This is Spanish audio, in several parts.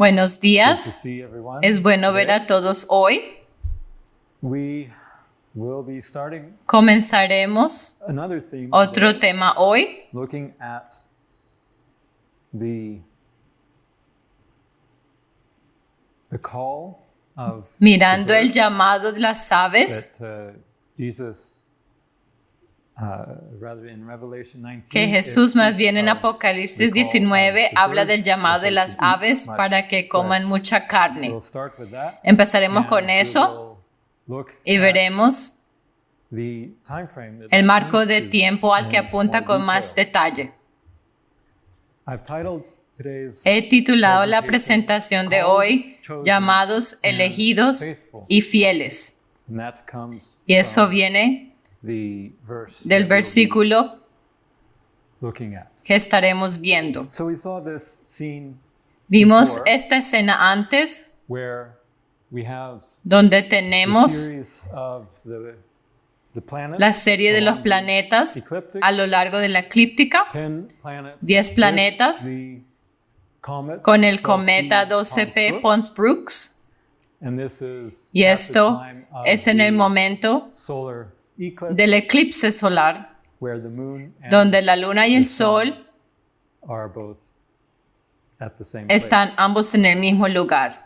Buenos Good to días. see everyone. Es bueno ver a todos hoy. We will be starting Comenzaremos another theme otro today, tema hoy, looking at the call of mirando the el birds llamado de las aves that Jesus, rather in Revelation 19, que it Jesús más speaks bien en of Apocalipsis the call 19 of the habla del birds llamado that de they las should eat aves much para que coman flesh. mucha carne. We'll start with that, Empezaremos and con we eso will look y at veremos the time frame that el that marco points de to tiempo al que in apunta more con más detail. detalle. I've titled today's He titulado la presentation presentación de Called, hoy Chosen, Llamados, and elegidos Faithful. y fieles. And that comes Y eso from viene the verse del that we'll versículo be looking at. que estaremos viendo. So we saw this scene Vimos before, esta escena antes where we have donde the tenemos series of the planets la serie de los along the planetas ecliptic, a lo largo de la eclíptica 10 planets 10 with planetas the comets con el 12P cometa 12P Pons-Brooks. And this is Y at the esto time of es en el the momento solar eclipse, del eclipse solar, where the moon and donde la luna y el the sun sol are both at the same están place. ambos en el mismo lugar.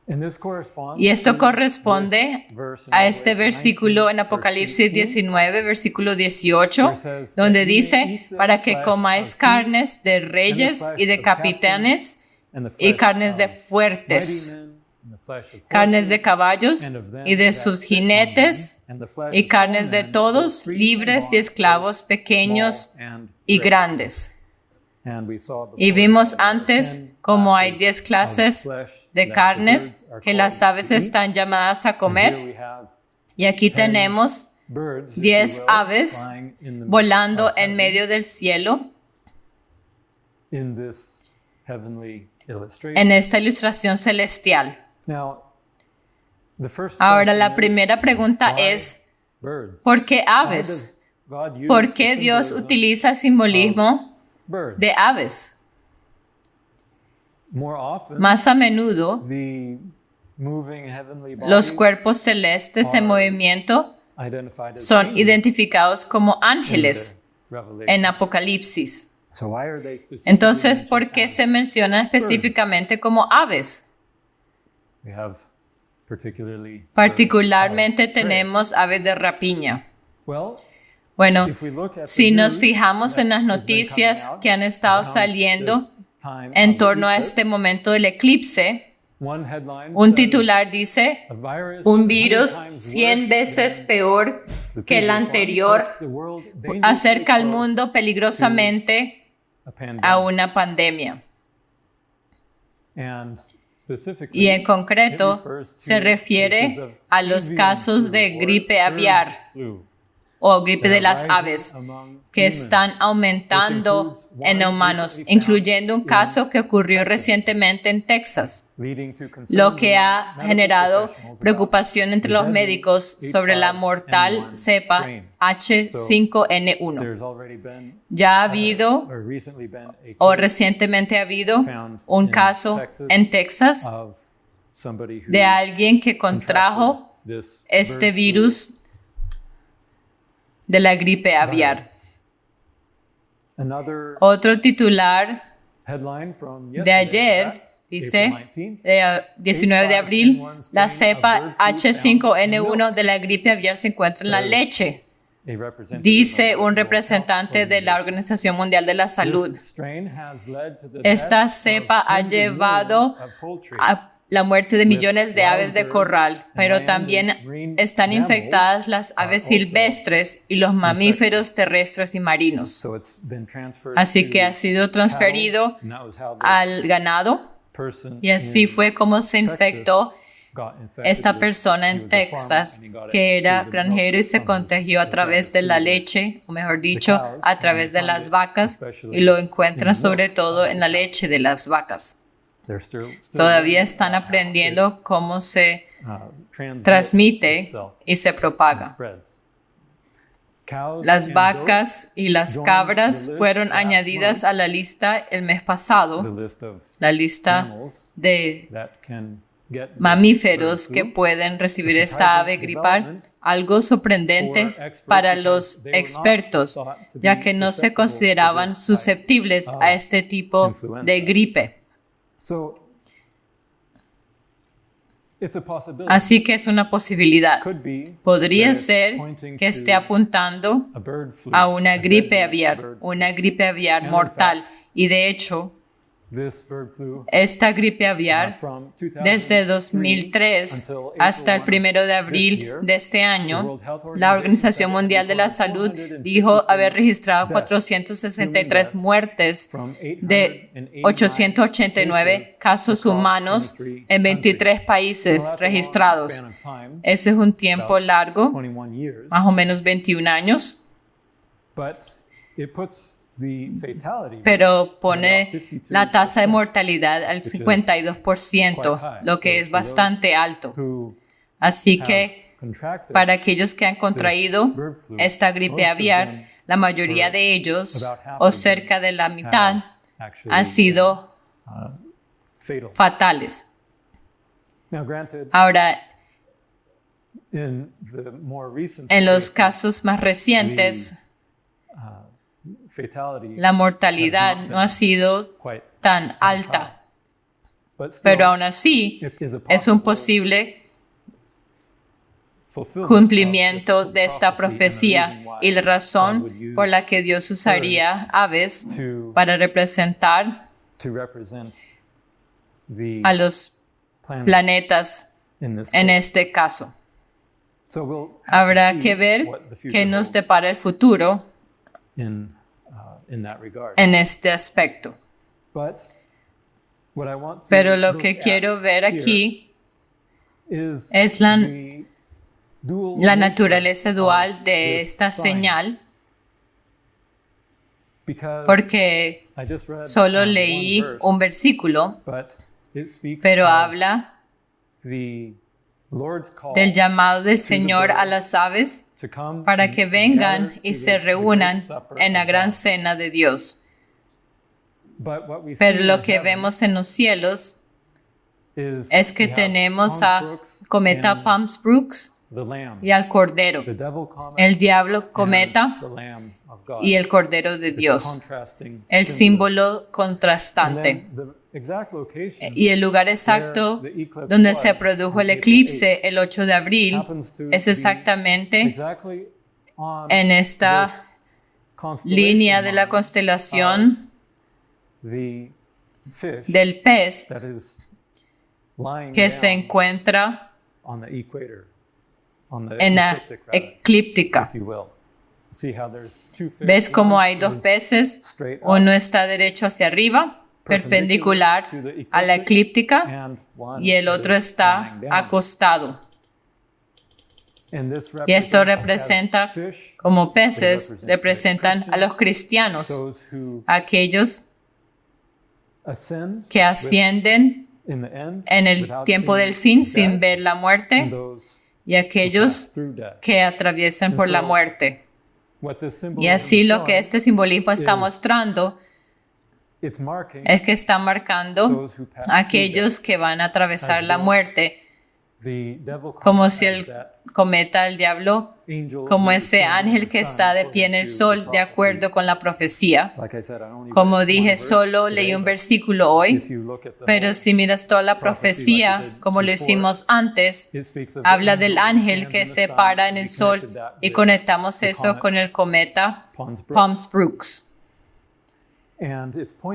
And this corresponds Y esto to corresponde this verse in a este Revelation versículo 19, en verse Apocalipsis 18, 19, versículo 18, where it says donde that ye may dice, eat the para que flesh comáis of carnes de kings, reyes and the y de flesh of capitanes and the y flesh carnes de of fuertes, mighty men, and the flesh of carnes de horses, caballos and of them y de that sus sit on jinetes them, and the flesh y of carnes all de men, todos, both free and libres y bond, esclavos, both pequeños small and y great. grandes. And we saw Y before vimos that there are antes 10 como hay classes 10 of clases flesh de that the carnes birds are que las called aves to eat. están llamadas a And here comer. we have Y aquí 10 tenemos birds, if 10 you will, aves flying in the midst volando of en heaven medio del cielo in this heavenly illustration. en esta ilustración celestial. Now, the first Ahora question la is, primera pregunta why es, birds? ¿por qué Why aves? does God use ¿Por the qué Dios symbolism utiliza el simbolismo birds? de aves? More often, Más a menudo, the moving heavenly los bodies cuerpos celestes en are movimiento identified as son angels identificados como in the ángeles Revelation. en Apocalipsis. So why are they specifically Entonces, ¿por mentioned qué as se mencionan específicamente como aves? we have Particularmente birds of prey? tenemos aves de rapiña. Well, Bueno, if we look at the si nos news fijamos en las that has been noticias coming out que han estado around saliendo this time en of the torno a eclipse, este momento del eclipse, one headline un says, titular dice, "A virus un 100 virus times 100 worse veces than peor the que el previous one anterior puts the world dangerously acerca al close mundo peligrosamente a pandemic." a una pandemia. And specifically, Y en it concreto refers to se refiere cases of a los avian casos flu de or gripe bird aviar flu o gripe that de are las rising aves among que humans, están aumentando which includes en one humanos, recently found incluyendo un in caso que ocurrió Texas, recientemente en Texas, leading to concerns lo que among ha medical generado professionals preocupación entre about los the deadly médicos sobre la mortal H5N1 cepa strain. H5N1. There's already been Ya ha habido or recently been a o case recientemente ha habido found un in caso Texas en Texas of somebody who de alguien que contrajo contracted this este bird flu virus de la gripe aviar. virus. Another Otro titular headline from de yesterday, ayer in fact, dice, April 19th, 19 de abril, la cepa H5N1 H5N1 de la gripe aviar se encuentra en la leche, a representative dice of the un World representante Health de la Organization. Organización Mundial de la Salud. This strain has led to the Esta deaths of cepa ha tens of llevado millions of poultry, a la muerte de millones de aves de corral, pero también están infectadas las aves silvestres y los mamíferos terrestres y marinos. so it's been transferred Así to que ha sido transferido cattle, and that was how this al ganado person y así in fue como se Texas infectó got infected. esta He persona was en a farmer Texas, and he got it que era through the granjero y milk se from his contagió a través de la cows, leche, o mejor dicho, cows, a través de and las find it vacas, especially y lo in encuentran the sobre milk todo of en the la cow. leche de las vacas. They're still Todavía learning están about how aprendiendo cómo se it, transmite transmite itself y se and propaga. spreads. Las vacas y las cabras fueron añadidas a la lista el mes pasado, la lista de mamíferos que pueden recibir esta ave gripal, algo sorprendente para los expertos, ya que no se consideraban susceptibles a este tipo de gripe. Así que es una posibilidad. Podría ser que esté apuntando a una gripe aviar mortal. Y de hecho, esta gripe aviar, desde 2003 hasta el 1 de abril de este año, la Organización Mundial de la Salud dijo haber registrado 463 muertes de 889 casos humanos en 23 países registrados. Ese es un tiempo largo, más o menos 21 años. Pero pone la tasa de mortalidad al 52%, lo que es bastante alto. Así que para aquellos que han contraído esta gripe aviar, la mayoría de ellos, o cerca de la mitad, han sido fatales. Ahora, en los casos más recientes, la mortalidad no ha sido tan alta, pero aún así es un posible cumplimiento de esta profecía y la razón por la que Dios usaría aves para representar a los planetas en este caso. Habrá que ver qué nos depara el futuro en este aspecto. Pero lo que quiero ver aquí es la naturaleza dual de esta señal, porque solo leí un versículo, pero habla del llamado del Señor a las aves para que vengan y se reúnan en la gran cena de Dios. Pero lo que vemos en los cielos es que tenemos a cometa Palms Brooks y al Cordero, el diablo cometa y el Cordero de Dios, el símbolo contrastante. Y el lugar exacto donde se produjo el eclipse el 8 de abril es exactamente en esta línea de la constelación del pez que se encuentra en la eclíptica. ¿Ves cómo hay dos peces? Uno está derecho hacia arriba, perpendicular a la eclíptica, y el otro está acostado. Y esto representa, como peces, representan a los cristianos, aquellos que ascienden en el tiempo del fin sin ver la muerte, y aquellos que atraviesan por la muerte. Y así lo que este simbolismo está mostrando es que está marcando a aquellos que van a atravesar la muerte, como si el cometa del diablo, como ese ángel que está de pie en el sol, de acuerdo con la profecía. Como dije, solo leí un versículo hoy, pero si miras toda la profecía, como lo hicimos antes, habla del ángel que se para en el sol, y conectamos eso con el cometa Palms Brooks.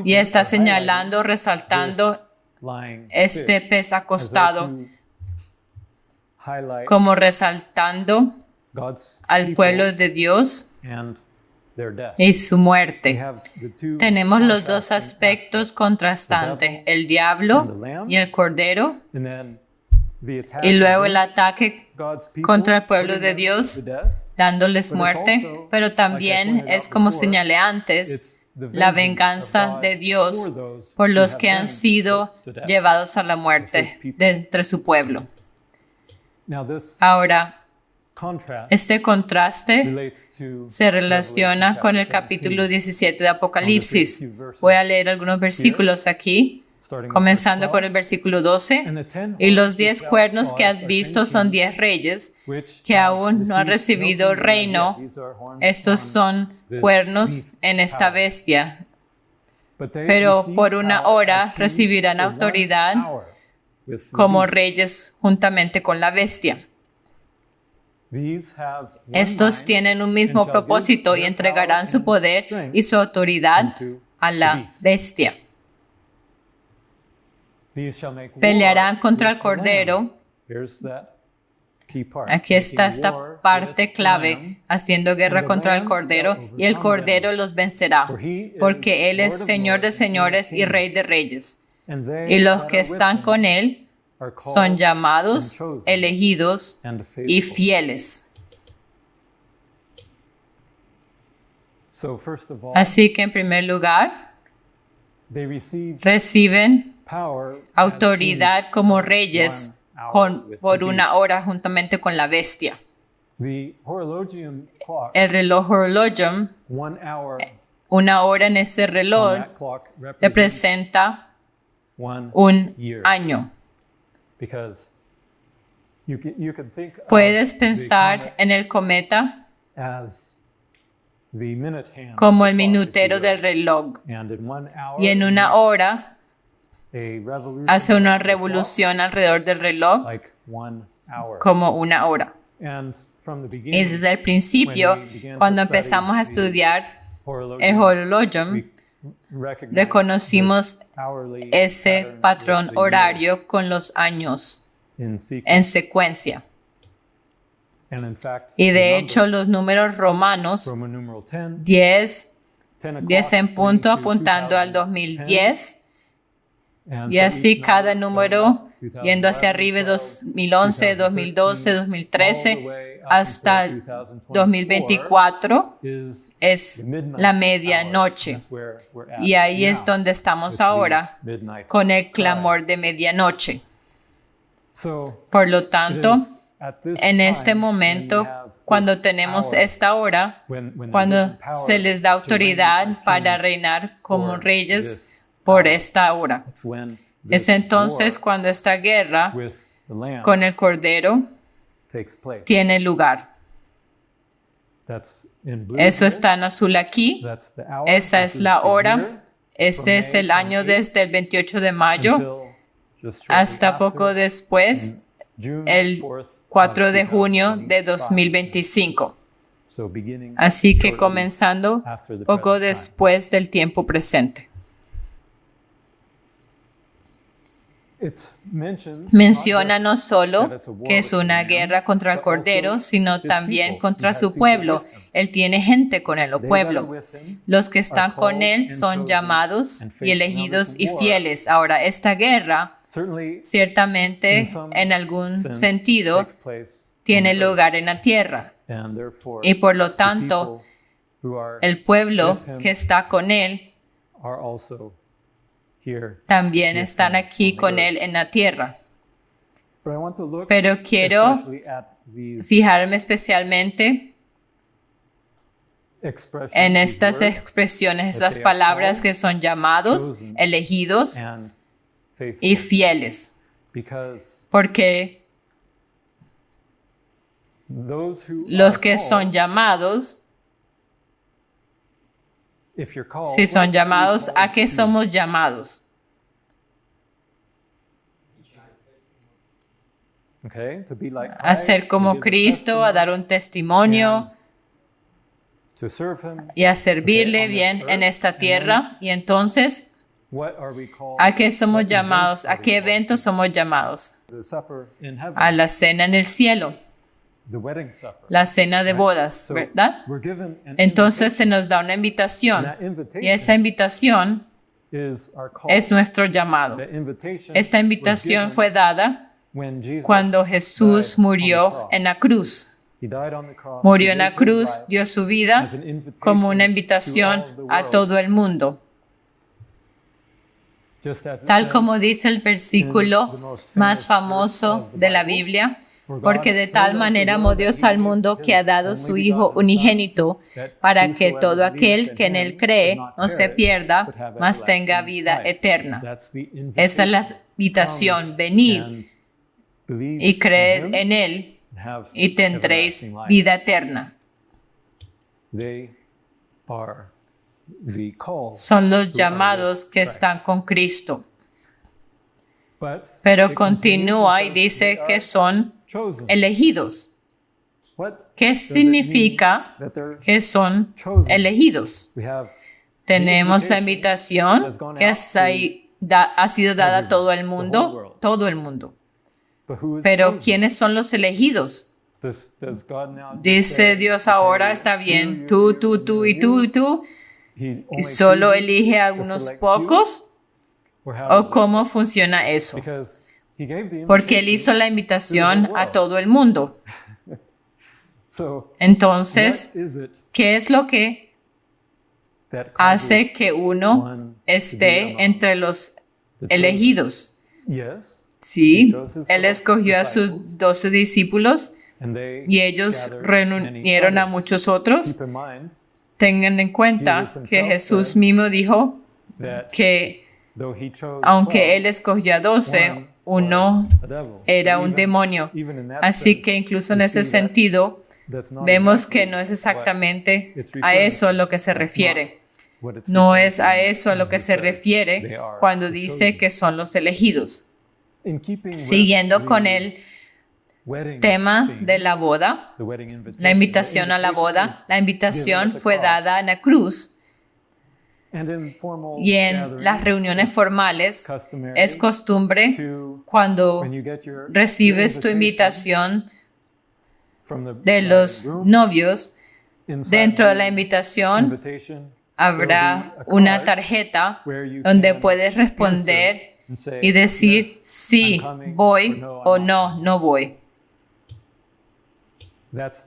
Y está señalando, resaltando este pez acostado, como resaltando al pueblo de Dios y su muerte. Tenemos los dos aspectos contrastantes, el diablo y el cordero, y luego el ataque contra el pueblo de Dios, dándoles muerte, pero también es, como señalé antes, la venganza de Dios por los que han sido llevados a la muerte de entre su pueblo. Ahora, Este contraste se relaciona con el capítulo 17 de Apocalipsis. Voy a leer algunos versículos aquí, comenzando con el versículo 12. Y los 10 cuernos que has visto son 10 reyes que aún no han recibido reino. Estos son cuernos en esta bestia. Pero por una hora recibirán autoridad como reyes juntamente con la bestia. Estos tienen un mismo propósito y entregarán su poder y su autoridad a la bestia. Pelearán contra el Cordero. Aquí está esta parte clave, haciendo guerra contra el Cordero, y el Cordero los vencerá, porque Él es Señor de señores y Rey de reyes. Y los que están con Él son llamados, elegidos y fieles. Así que en primer lugar, reciben autoridad como reyes por una hora juntamente con la bestia. El reloj horologium, una hora en ese reloj representa un año. Puedes pensar en el cometa como el minutero del reloj, y en una hora hace una revolución alrededor del reloj como una hora. Y desde el principio, cuando empezamos a estudiar el horologium, reconocimos ese patrón horario con los años en secuencia. Y de hecho, los números romanos, 10 en punto apuntando al 2010, y así cada número yendo hacia arriba, 2011, 2012, 2013, hasta 2024 es la medianoche. Y ahí es donde estamos ahora, con el clamor de medianoche. Por lo tanto, en este momento, cuando tenemos esta hora, cuando se les da autoridad para reinar como reyes por esta hora, es entonces cuando esta guerra con el Cordero tiene lugar. Eso está en azul aquí. Esa es la hora. Este es el año desde el 28 de mayo hasta poco después, el 4 de junio de 2025. Así que comenzando poco después del tiempo presente. Menciona no solo que es una guerra contra el Cordero, sino también contra su pueblo. Él tiene gente con el pueblo. Los que están con él son llamados y elegidos y fieles. Ahora, esta guerra, ciertamente, en algún sentido, tiene lugar en la tierra. Y por lo tanto, el pueblo que está con él también están aquí con él en la tierra. Pero quiero fijarme especialmente en estas expresiones, estas palabras que son llamados, elegidos y fieles. Porque los que son llamados, si son llamados, ¿a qué somos llamados? A ser como Cristo, a dar un testimonio y a servirle bien en esta tierra. Y entonces, ¿a qué somos llamados? ¿A qué evento somos llamados? A la cena en el cielo. La cena de bodas, ¿verdad? Entonces se nos da una invitación, y esa invitación es nuestro llamado. Esa invitación fue dada cuando Jesús murió en la cruz. Murió en la cruz, dio su vida como una invitación a todo el mundo. Tal como dice el versículo más famoso de la Biblia, Porque de tal manera amó Dios al mundo que ha dado su Hijo unigénito, para que todo aquel que en él cree no se pierda, mas tenga vida eterna. Esa es la invitación: venid y creed en él y tendréis vida eterna. Son los llamados que están con Cristo. Pero continúa y dice que son elegidos. ¿Qué significa que son elegidos? Tenemos la invitación que ha sido dada a todo el mundo. Pero ¿quiénes son los elegidos? Dice Dios ahora, está bien, tú y tú, y solo elige a algunos pocos. ¿O cómo funciona eso? Porque Él hizo la invitación a todo el mundo. Entonces, ¿qué es lo que hace que uno esté entre los elegidos? Sí, Él escogió a sus 12 discípulos y ellos reunieron a muchos otros. Tengan en cuenta que Jesús mismo dijo que aunque Él escogió a 12, uno era un demonio. Así que incluso en ese sentido, vemos que no es exactamente a eso a lo que se refiere. No es a eso a lo que se refiere cuando dice que son los elegidos. Siguiendo con el tema de la boda, la invitación a la boda, la invitación fue dada en la cruz. Y en las reuniones formales es costumbre, cuando recibes tu invitación de los novios, dentro de la invitación habrá una tarjeta donde puedes responder y decir sí, voy, o no voy.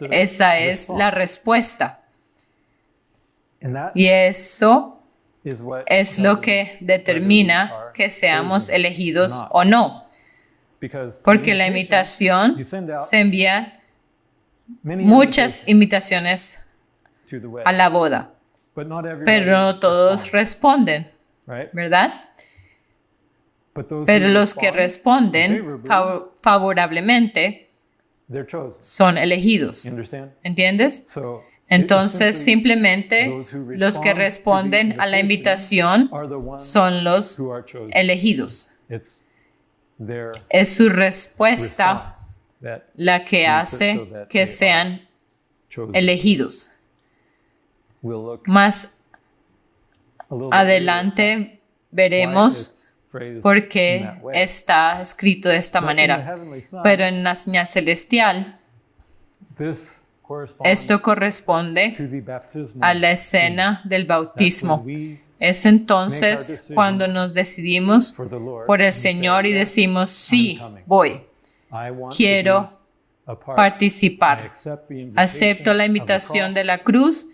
Esa es la respuesta. Y eso es lo que determina que seamos elegidos o no. Porque la invitación se envía, muchas invitaciones a la boda, pero no todos responden, ¿verdad? Pero los que responden favorablemente son elegidos. ¿Entiendes? Entonces, simplemente los que responden a la invitación son los elegidos. Es su respuesta la que hace que sean elegidos. Más adelante veremos por qué está escrito de esta manera. Pero en la señal celestial, esto corresponde a la escena del bautismo. Es entonces cuando nos decidimos por el Señor y decimos, sí, voy, quiero participar. Acepto la invitación de la cruz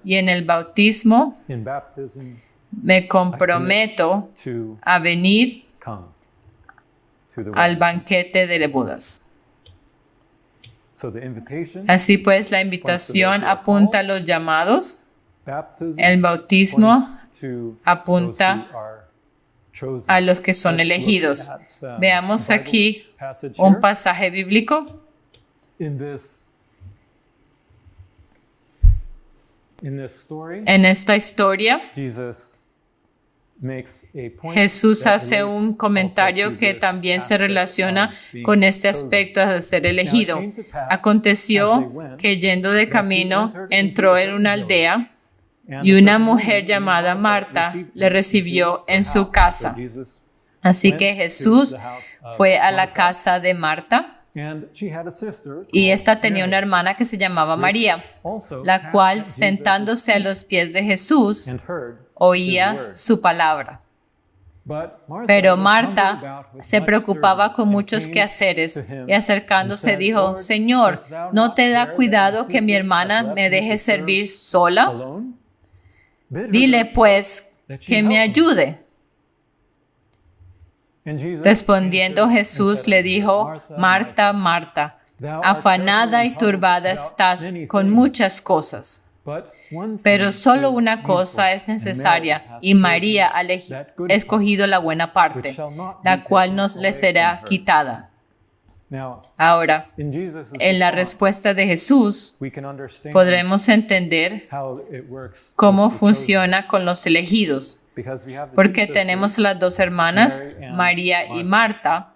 y en el bautismo me comprometo a venir al banquete de bodas. Así pues, la invitación apunta a los llamados, el bautismo apunta a los que son elegidos. Veamos aquí un pasaje bíblico. En esta historia, Jesús hace un comentario que también se relaciona con este aspecto de ser elegido. Aconteció que yendo de camino entró en una aldea y una mujer llamada Marta le recibió en su casa. Así que Jesús fue a la casa de Marta y esta tenía una hermana que se llamaba María, la cual sentándose a los pies de Jesús oía su palabra. Pero Marta se preocupaba con muchos quehaceres y acercándose dijo, Señor, ¿no te da cuidado que mi hermana me deje servir sola? Dile pues que me ayude. Respondiendo Jesús le dijo, Marta, Marta, Afanada y turbada estás con muchas cosas, pero solo una cosa es necesaria, y María ha escogido la buena parte, la cual no le será quitada. Ahora, en la respuesta de Jesús, podremos entender cómo funciona con los elegidos, porque tenemos las dos hermanas, María y Marta,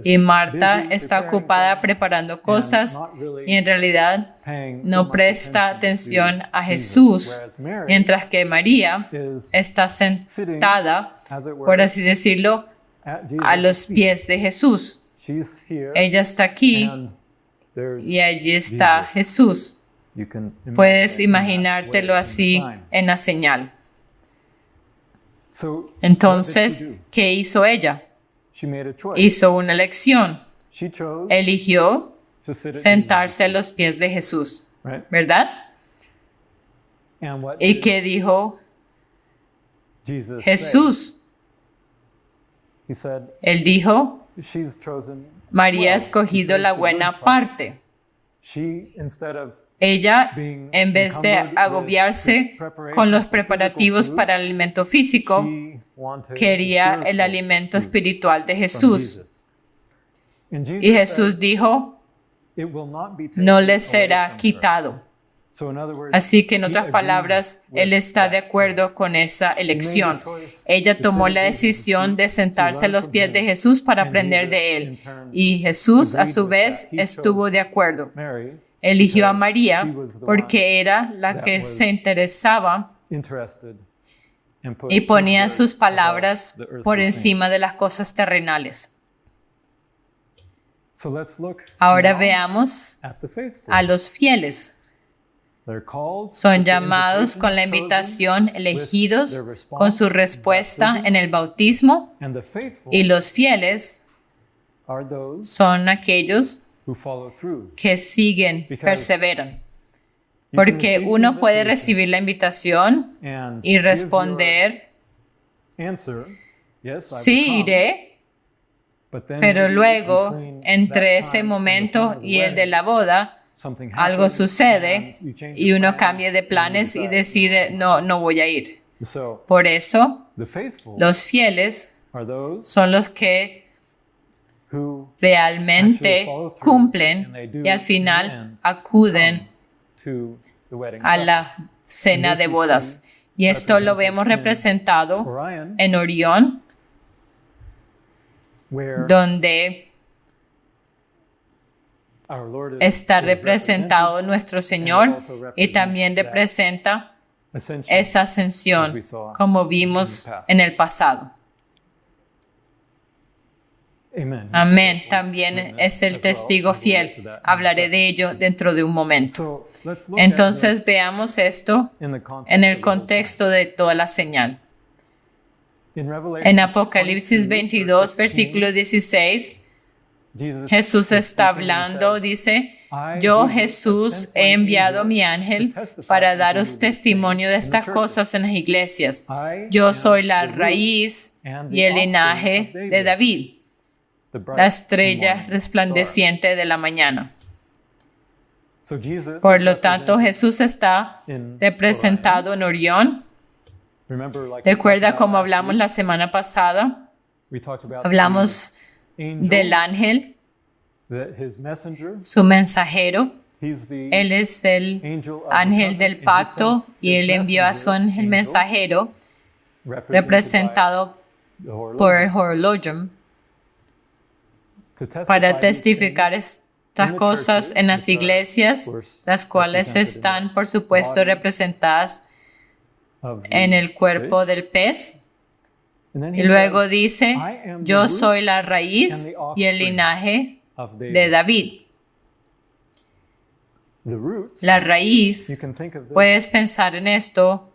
y Marta está ocupada preparando cosas y en realidad no presta atención a Jesús, mientras que María está sentada, por así decirlo, a los pies de Jesús. Ella está aquí y allí está Jesús. Puedes imaginártelo así en la señal. Entonces, ¿qué hizo ella? Hizo una elección. Eligió sentarse a los pies de Jesús, ¿verdad? ¿Y qué dijo Jesús? Él dijo, María ha escogido la buena parte. Ella, en vez de agobiarse con los preparativos para el alimento físico, quería el alimento espiritual de Jesús. Y Jesús dijo, no le será quitado. Así que en otras palabras, Él está de acuerdo con esa elección. Ella tomó la decisión de sentarse a los pies de Jesús para aprender de Él. Y Jesús, a su vez, estuvo de acuerdo. Eligió a María porque era la que se interesaba y ponía sus palabras por encima de las cosas terrenales. Ahora veamos a los fieles. Son llamados con la invitación, elegidos con su respuesta en el bautismo, y los fieles son aquellos que siguen, perseveran. Porque uno puede recibir la invitación y responder, sí, iré, pero luego, entre ese momento y el de la boda, algo sucede y uno cambia de planes y decide, no voy a ir. Por eso, los fieles son los que realmente cumplen y al final acuden a la cena de bodas. Y esto lo vemos representado en Orión, donde está representado nuestro Señor y también representa esa ascensión, como vimos en el pasado. Amén. También es el testigo fiel. Hablaré de ello dentro de un momento. Entonces veamos esto en el contexto de toda la señal. En Apocalipsis 22, versículo 16, Jesús está hablando, dice, yo Jesús he enviado a mi ángel para daros testimonio de estas cosas en las iglesias. Yo soy la raíz y el linaje de David, la estrella resplandeciente de la mañana. Por lo tanto, Jesús está representado en Orión. Recuerda cómo hablamos la semana pasada. Hablamos del ángel, su mensajero. Él es el ángel del pacto y él envió a su ángel mensajero, representado por el horologium, para testificar estas cosas en las iglesias, las cuales están, por supuesto, representadas en el cuerpo del pez. Y luego dice, yo soy la raíz y el linaje de David. La raíz, puedes pensar en esto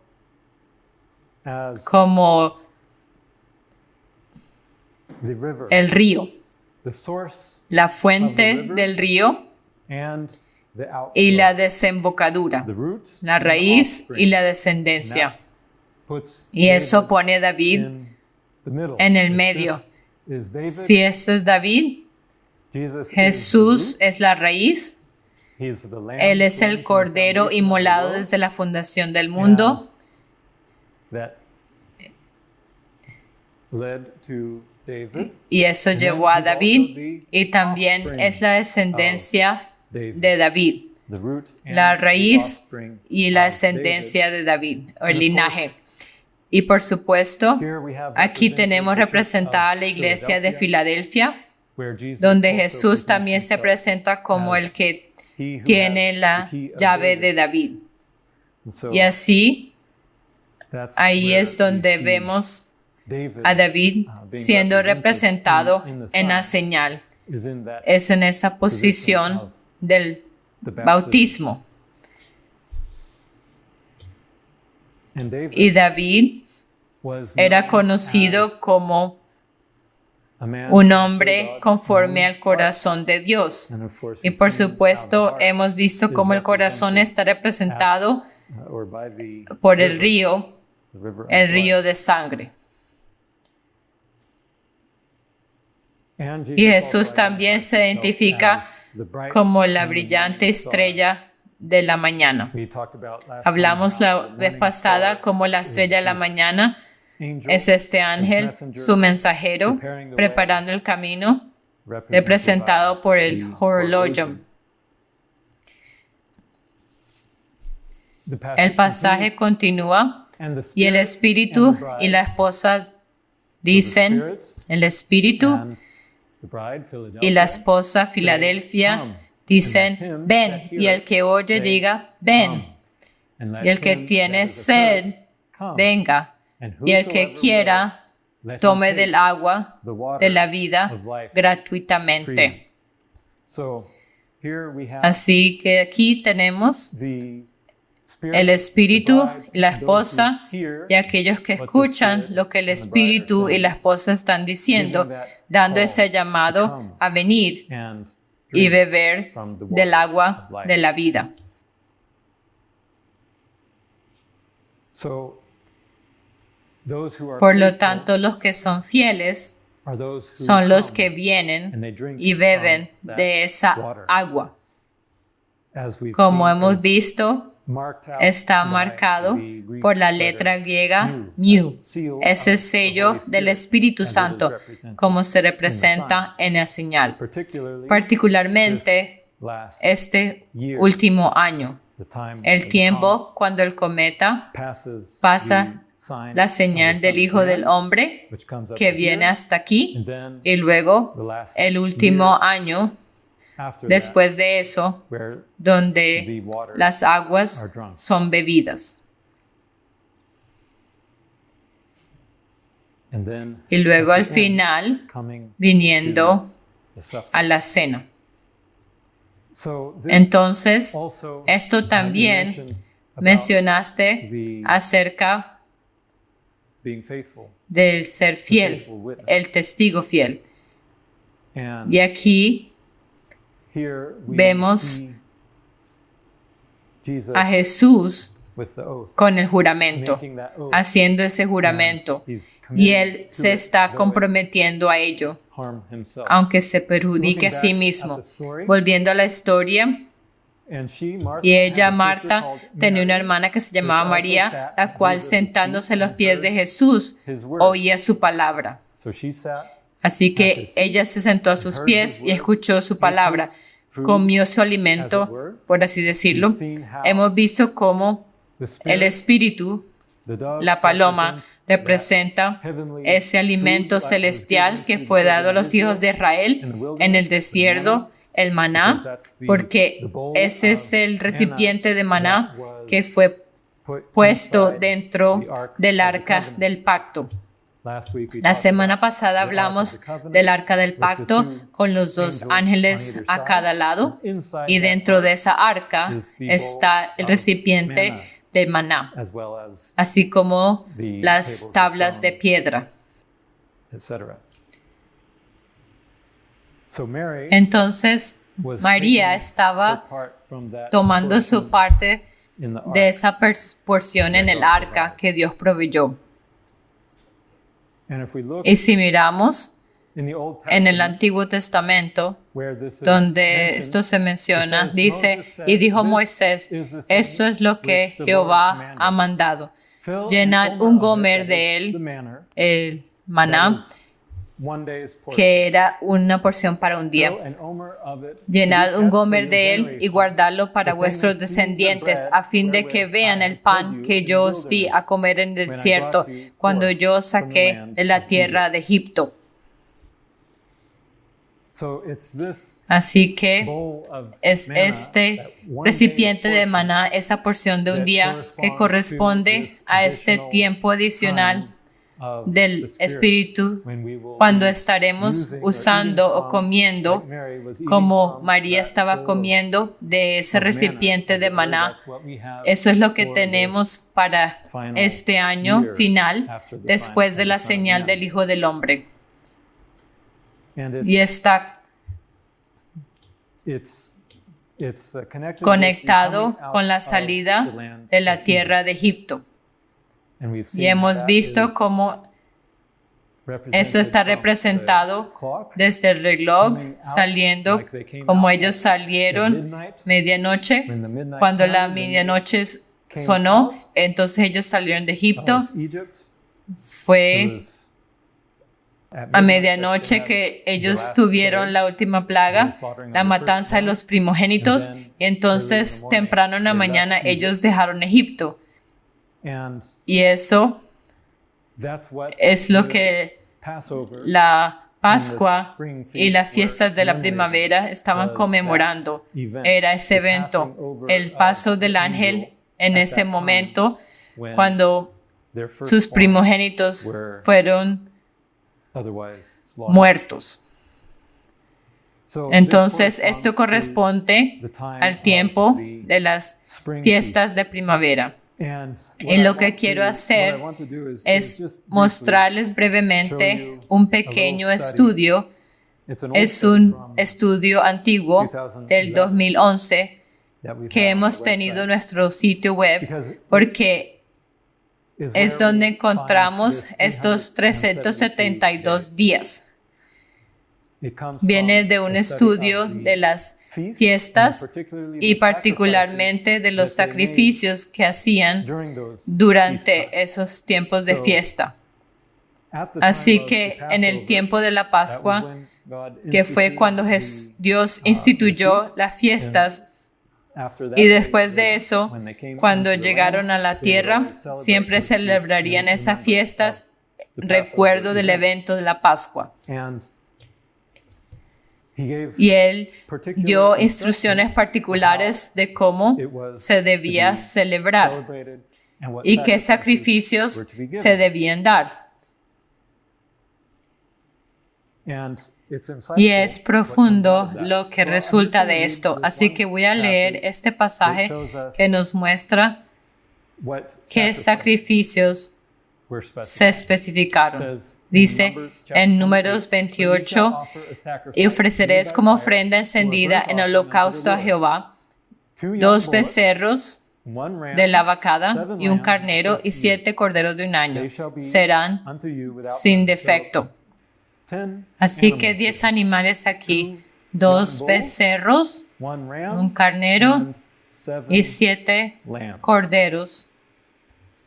como el río, la fuente del río y la desembocadura, la raíz y la descendencia. Y eso pone a David en el medio. Si esto es David, Jesús es la raíz. Él es el cordero inmolado desde la fundación del mundo. Y eso llevó a David, y también es la descendencia de David, la raíz y la descendencia de David, o el linaje. Y por supuesto, aquí tenemos representada la iglesia de Filadelfia, donde Jesús también se presenta como el que tiene la llave de David. Y así, ahí es donde vemos a David siendo representado en la señal. Es en esa posición del bautismo. Y David era conocido como un hombre conforme al corazón de Dios. Y por supuesto, hemos visto cómo el corazón está representado por el río de sangre. Y Jesús también se identifica como la brillante estrella de la mañana. Hablamos la vez pasada como la estrella de la mañana es este ángel, su mensajero, preparando el camino, representado por el horologium. El pasaje continúa y el espíritu y la esposa dicen, el espíritu y la esposa Filadelfia dicen, ven, y el que oye diga, ven, y el que tiene sed, venga, y el que quiera, tome del agua de la vida gratuitamente. Así que aquí tenemos el espíritu y la esposa, y aquellos que escuchan lo que el espíritu y la esposa están diciendo, dando ese llamado a venir y beber del agua de la vida. Por lo tanto, los que son fieles son los que vienen y beben de esa agua. Como hemos visto, está marcado por la letra griega mu. Es el sello del Espíritu Santo, como se representa en la señal. Particularmente este último año, el tiempo cuando el cometa pasa la señal del Hijo del Hombre, que viene hasta aquí, y luego el último año después de eso, donde las aguas son bebidas. Y luego al final, viniendo a la cena. Entonces, esto también mencionaste acerca del ser fiel, el testigo fiel. Y aquí vemos a Jesús con el juramento, haciendo ese juramento, y Él se está comprometiendo a ello, aunque se perjudique a sí mismo. Volviendo a la historia, y ella, Marta, tenía una hermana que se llamaba María, la cual sentándose a los pies de Jesús, oía su palabra. Así que ella se sentó a sus pies y escuchó su palabra, comió su alimento, por así decirlo. Hemos visto cómo el Espíritu, la paloma, representa ese alimento celestial que fue dado a los hijos de Israel en el desierto, el maná, porque ese es el recipiente de maná que fue puesto dentro del arca del pacto. La semana pasada hablamos del arca del pacto con los dos ángeles a cada lado, y dentro de esa arca está el recipiente de maná, así como las tablas de piedra. Entonces, María estaba tomando su parte de esa porción en el arca que Dios proveyó. Y si miramos en el Antiguo Testamento, donde esto se menciona, dice, y dijo Moisés, esto es lo que Jehová ha mandado. Llenad un gomer de él, el maná, que era una porción para un día. Llenad un gomer de él y guardadlo para vuestros descendientes, a fin de que vean el pan que yo os di a comer en el desierto, cuando yo os saqué de la tierra de Egipto. Así que es este recipiente de maná, esa porción de un día que corresponde a este tiempo adicional del Espíritu, cuando estaremos usando o comiendo, como María estaba comiendo de ese recipiente de maná. Eso es lo que tenemos para este año final, después de la señal del Hijo del Hombre. Y está conectado con la salida de la tierra de Egipto. Y hemos visto cómo eso está representado desde el reloj saliendo, como ellos salieron medianoche. Cuando la medianoche sonó, entonces ellos salieron de Egipto. Fue a medianoche que ellos tuvieron la última plaga, la matanza de los primogénitos, y entonces temprano en la mañana ellos dejaron Egipto. Y eso es lo que la Pascua y las fiestas de la primavera estaban conmemorando. Era ese evento, el paso del ángel en ese momento, cuando sus primogénitos fueron muertos. Entonces, esto corresponde al tiempo de las fiestas de primavera. Y lo que quiero hacer es mostrarles brevemente un pequeño estudio. Es un estudio antiguo del 2011 que hemos tenido en nuestro sitio web, porque es donde encontramos estos 372 días. Viene de un estudio de las fiestas y particularmente de los sacrificios que hacían durante esos tiempos de fiesta. Así que en el tiempo de la Pascua, que fue cuando Dios instituyó las fiestas, y después de eso, cuando llegaron a la tierra, siempre celebrarían esas fiestas, recuerdo del evento de la Pascua. Y él dio instrucciones particulares de cómo se debía celebrar y qué sacrificios se debían dar. Y es profundo lo que resulta de esto. Así que voy a leer este pasaje que nos muestra qué sacrificios se especificaron. Dice en Números 28, y ofreceréis como ofrenda encendida en holocausto a Jehová 2 becerros de la vacada y un carnero y 7 corderos de un año. Serán sin defecto. Así que 10 animales aquí, 2 becerros, un carnero y 7 corderos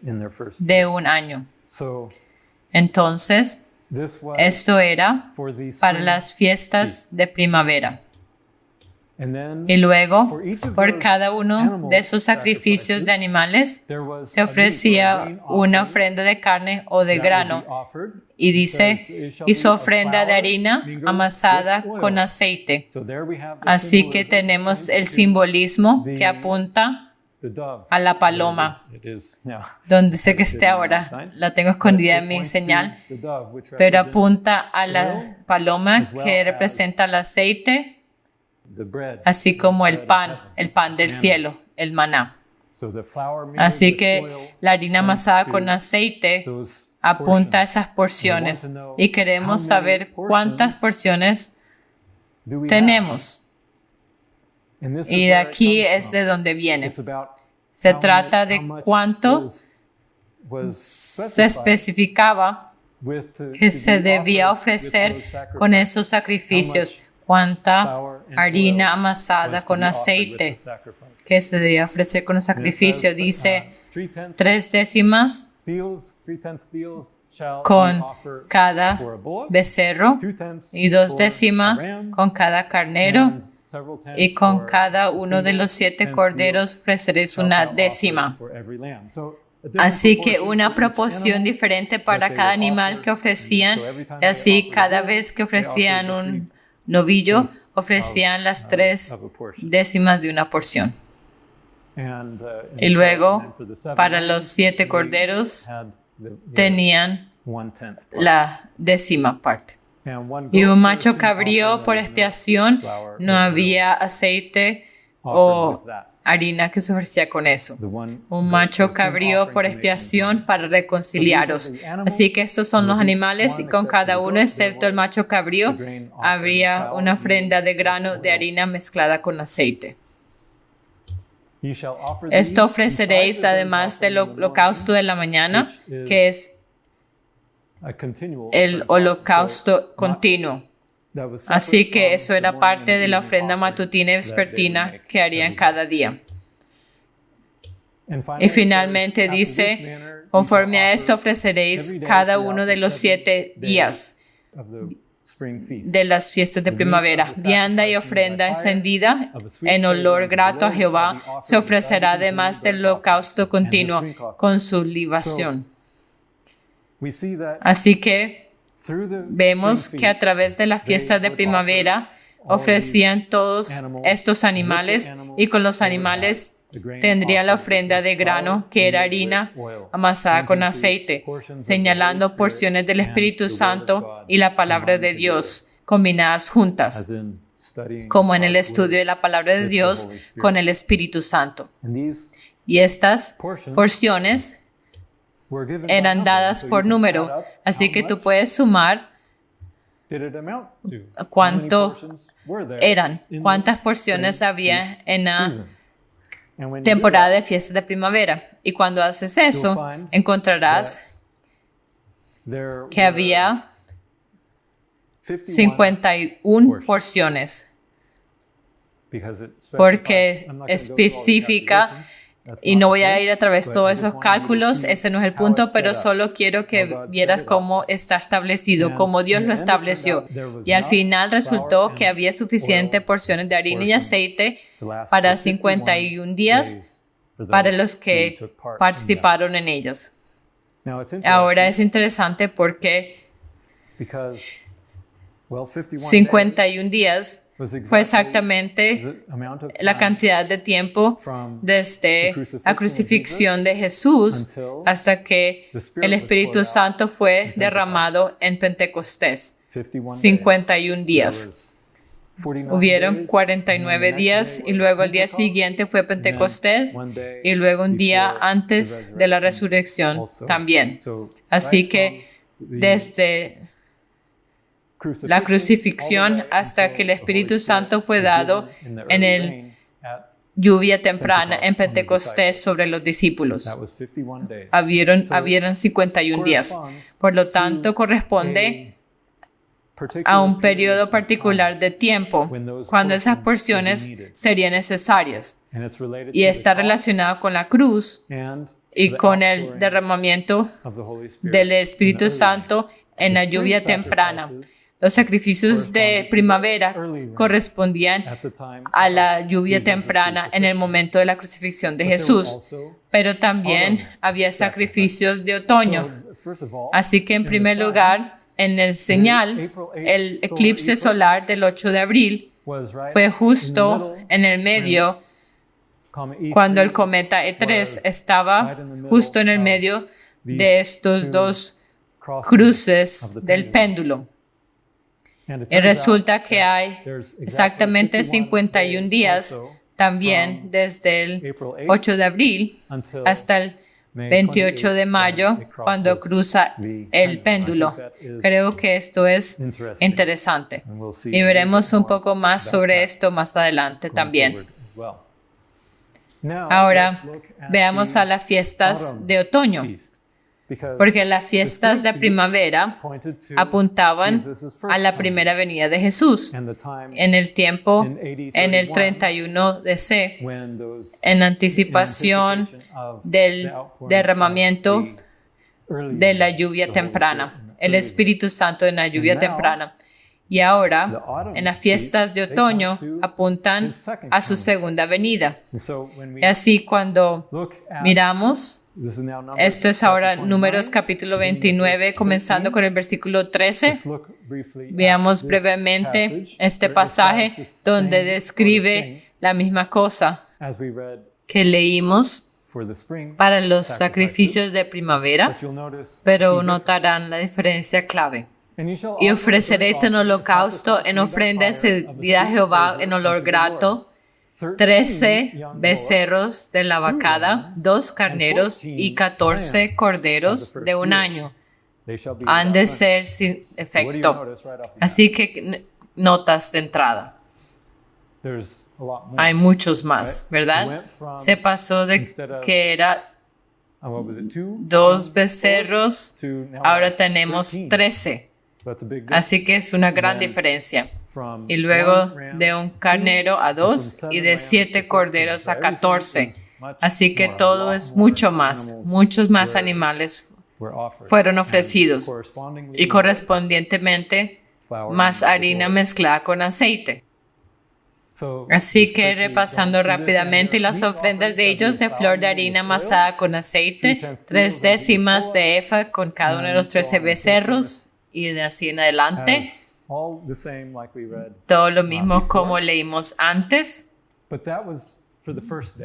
de un año. Entonces, esto era para las fiestas de primavera. Y luego, por cada uno de esos sacrificios de animales, se ofrecía una ofrenda de carne o de grano. Y dice, y su ofrenda de harina amasada con aceite. Así que tenemos el simbolismo que apunta a la paloma, donde sé que esté ahora, la tengo escondida en mi señal, pero apunta a la paloma que representa el aceite, así como el pan del cielo, el maná. Así que la harina amasada con aceite apunta a esas porciones y queremos saber cuántas porciones tenemos. Y de aquí es de donde viene. Se trata de cuánto se especificaba que se debía ofrecer con esos sacrificios, cuánta harina amasada con aceite que se debía ofrecer con el sacrificio. Dice 3/10 con cada becerro y 2/10 con cada carnero, y con cada uno de los 7 corderos ofreceréis 1/10. Así que una proporción diferente para cada animal que ofrecían, y así cada vez que ofrecían un novillo, ofrecían las 3/10 de una porción. Y luego, para los 7 corderos, tenían la 10ª parte. Y un macho cabrío por expiación, no había aceite o harina que se ofrecía con eso. Un macho cabrío por expiación para reconciliaros. Así que estos son los animales, y con cada uno, excepto el macho cabrío, habría una ofrenda de grano de harina mezclada con aceite. Esto ofreceréis además del holocausto de la mañana, que es el holocausto continuo. Así que eso era parte de la ofrenda matutina y vespertina que harían cada día. Y finalmente dice, conforme a esto ofreceréis cada uno de los 7 días de las fiestas de primavera. Vianda y ofrenda encendida en olor grato a Jehová se ofrecerá además del holocausto continuo con su libación. Así que vemos que a través de las fiestas de primavera ofrecían todos estos animales, y con los animales tendría la ofrenda de grano, que era harina amasada con aceite, señalando porciones del Espíritu Santo y la palabra de Dios combinadas juntas, como en el estudio de la palabra de Dios con el Espíritu Santo. Y estas porciones eran dadas por número, así que tú puedes sumar cuánto eran, cuántas porciones había en la temporada de fiestas de primavera. Y cuando haces eso, encontrarás que había 51 porciones, porque especifica. Y no voy a ir a través de todos esos cálculos, ese no es el punto, pero solo quiero que vieras cómo está establecido, cómo Dios lo estableció. Y al final resultó que había suficientes porciones de harina y aceite para 51 días para los que participaron en ellas. Ahora es interesante porque 51 días fue exactamente la cantidad de tiempo desde la crucifixión de Jesús hasta que el Espíritu Santo fue derramado en Pentecostés. 51 días. Hubieron 49 días y luego el día siguiente fue Pentecostés y luego un día antes de la resurrección también. Así que desde la crucifixión hasta que el Espíritu Santo fue dado en el lluvia temprana en Pentecostés sobre los discípulos. Habieron 51 días. Por lo tanto, corresponde a un periodo particular de tiempo cuando esas porciones serían necesarias. Y está relacionado con la cruz y con el derramamiento del Espíritu Santo en la lluvia temprana. Los sacrificios de primavera correspondían a la lluvia temprana en el momento de la crucifixión de Jesús, pero también había sacrificios de otoño. Así que en primer lugar, en el señal, el eclipse solar del 8 de abril fue justo en el medio, cuando el cometa E3 estaba justo en el medio de estos dos cruces del péndulo. Y resulta que hay exactamente 51 días también desde el 8 de abril hasta el 28 de mayo cuando cruza el péndulo. Creo que esto es interesante y veremos un poco más sobre esto más adelante también. Ahora veamos a las fiestas de otoño. porque las fiestas de primavera apuntaban a la primera venida de Jesús. En el tiempo, en el 31 DC, en anticipación del derramamiento de la lluvia temprana, el Espíritu Santo en la lluvia temprana. Y ahora, en las fiestas de otoño, apuntan a su segunda venida. Y así cuando miramos, esto es ahora Números capítulo 29, comenzando con el versículo 13. Veamos brevemente este pasaje donde describe la misma cosa que leímos para los sacrificios de primavera, pero notarán la diferencia clave. Y ofreceréis en holocausto, en ofrenda encendida a Jehová, en olor grato, 13 becerros de la vacada, 2 carneros y 14 corderos de un año. Han de ser sin defecto. Así que notas de entrada. Hay muchos más, ¿verdad? Se pasó de que era 2 becerros, ahora tenemos 13. Así que es una gran diferencia. Y luego de un carnero a 2 y de 7 corderos a 14. Así que todo es mucho más. Muchos más animales fueron ofrecidos. Y correspondientemente más harina mezclada con aceite. Así que repasando rápidamente las ofrendas de ellos de flor de harina amasada con aceite, 3 décimas de efa con cada uno de los 13 becerros. Y de así en adelante, todo lo mismo como leímos antes,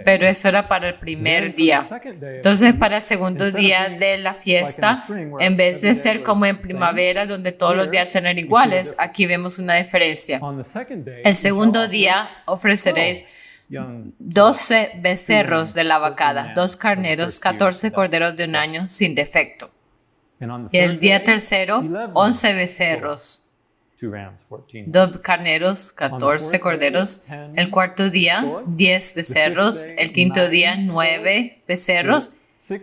pero eso era para el primer día. Entonces, para el segundo día de la fiesta, en vez de ser como en primavera, donde todos los días eran iguales, aquí vemos una diferencia. El segundo día ofreceréis 12 becerros de la vacada, 2 carneros, 14 corderos de un año sin defecto. Y el día tercero, 11 becerros, 2 carneros, 14 corderos. El cuarto día, 10 becerros. El quinto día, 9 becerros.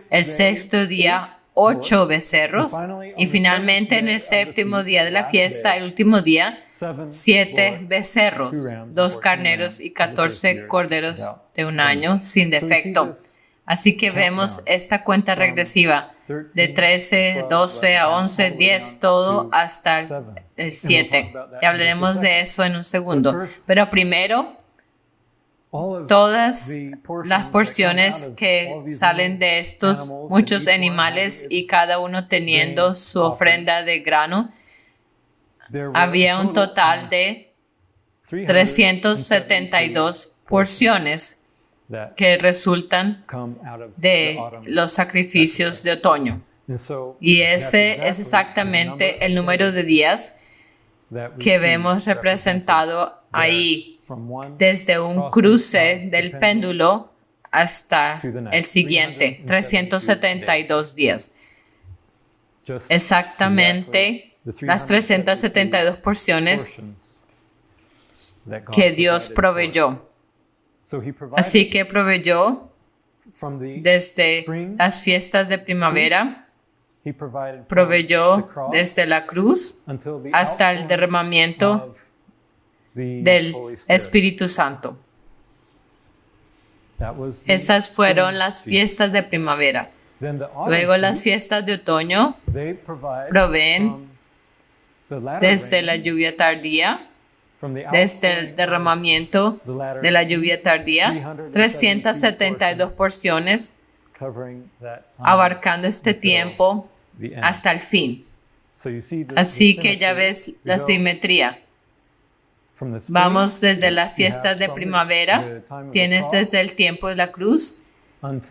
El sexto día, 8 becerros. Y finalmente, en el séptimo día de la fiesta, el último día, 7 becerros, 2 carneros y 14 corderos de un año sin defecto. Así que vemos esta cuenta regresiva de 13, 12 a 11, 10, todo hasta el 7. Y hablaremos de eso en un segundo. Pero primero, todas las porciones que salen de estos muchos animales y cada uno teniendo su ofrenda de grano, había un total de 372 porciones que resultan de los sacrificios de otoño. Y ese es exactamente el número de días que vemos representado ahí, desde un cruce del péndulo hasta el siguiente, 372 días. Exactamente las 372 porciones que Dios proveyó. Así que proveyó desde las fiestas de primavera, proveyó desde la cruz hasta el derramamiento del Espíritu Santo. Esas fueron las fiestas de primavera. Luego las fiestas de otoño proveen desde la lluvia tardía, desde el derramamiento de la lluvia tardía, 372 porciones, abarcando este tiempo hasta el fin. Así que ya ves la simetría. Vamos desde las fiestas de primavera, tienes desde el tiempo de la cruz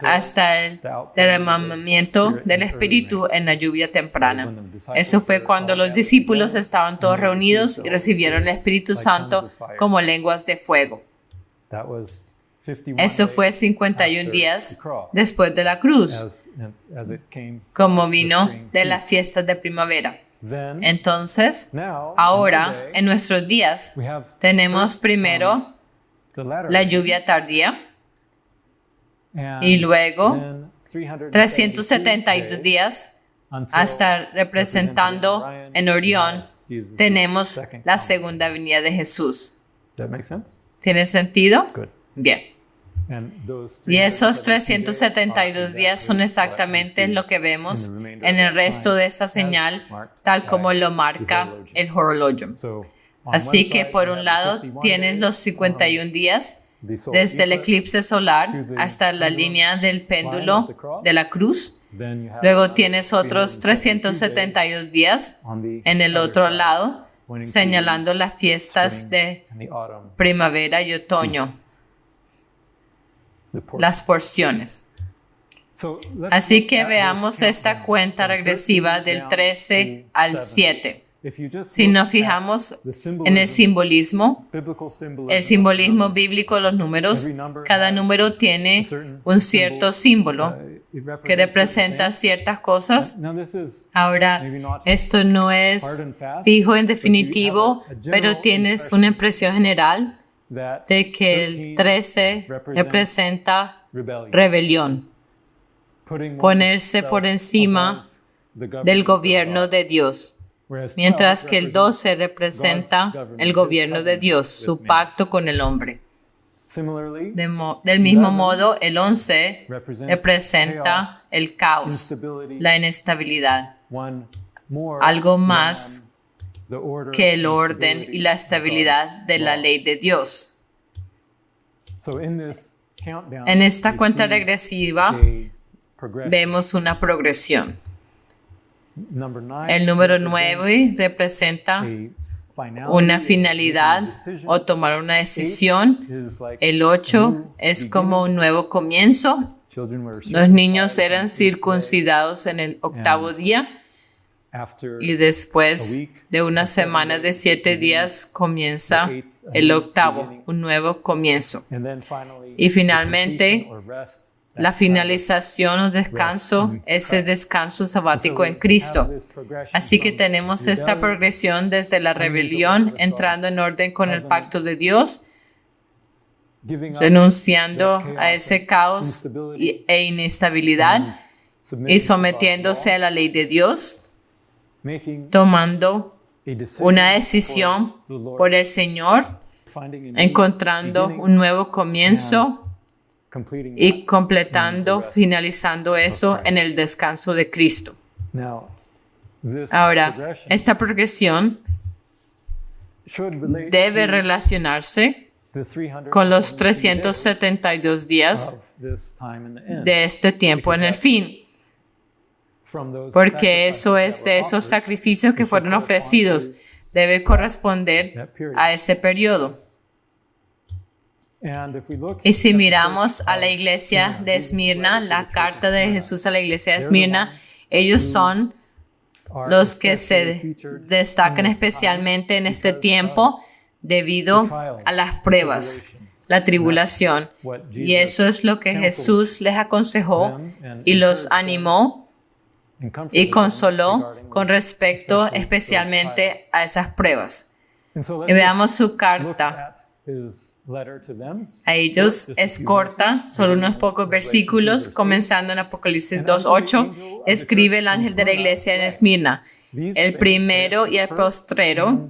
hasta el derramamiento del Espíritu en la lluvia temprana. Eso fue cuando los discípulos estaban todos reunidos y recibieron el Espíritu Santo como lenguas de fuego. Eso fue 51 días después de la cruz, como vino de las fiestas de primavera. Entonces, ahora, en nuestros días, tenemos primero la lluvia tardía, y luego 372 días hasta representando en Orión, tenemos la segunda venida de Jesús. ¿Tiene sentido? Bien. Y esos 372 días son exactamente lo que vemos en el resto de esa señal, tal como lo marca el horologium. Así que por un lado tienes los 51 días desde el eclipse solar hasta la línea del péndulo de la cruz. Luego tienes otros 372 días en el otro lado, señalando las fiestas de primavera y otoño, las porciones. Así que veamos esta cuenta regresiva del 13 al 7. Si nos fijamos en el simbolismo bíblico, los números, cada número tiene un cierto símbolo que representa ciertas cosas. Ahora, esto no es fijo en definitivo, pero tienes una impresión general de que el 13 representa rebelión, ponerse por encima del gobierno de Dios, mientras que el 12 representa el gobierno de Dios, su pacto con el hombre. Del mismo modo, el 11 representa el caos, la inestabilidad, algo más que el orden y la estabilidad de la ley de Dios. En esta cuenta regresiva vemos una progresión. El número 9 representa una finalidad o tomar una decisión. El 8 es como un nuevo comienzo. Los niños eran circuncidados en el 8º día y después de una semana de 7 días comienza el 8º, un nuevo comienzo. Y finalmente, la finalización o descanso es el descanso sabático en Cristo. Así que tenemos esta progresión desde la rebelión, entrando en orden con el pacto de Dios, renunciando a ese caos e inestabilidad y sometiéndose a la ley de Dios, tomando una decisión por el Señor, encontrando un nuevo comienzo y completando, finalizando eso en el descanso de Cristo. Ahora, esta progresión debe relacionarse con los 372 días de este tiempo en el fin, porque eso es de esos sacrificios que fueron ofrecidos, debe corresponder a ese periodo. Y si miramos a la iglesia de Esmirna, la carta de Jesús a la iglesia de Esmirna, ellos son los que se destacan especialmente en este tiempo debido a las pruebas, la tribulación. Y eso es lo que Jesús les aconsejó y los animó y consoló con respecto especialmente a esas pruebas. Y veamos su carta. A ellos es corta, solo unos pocos versículos, comenzando en Apocalipsis 2:8. Escribe el ángel de la iglesia en Esmirna: el primero y el postrero,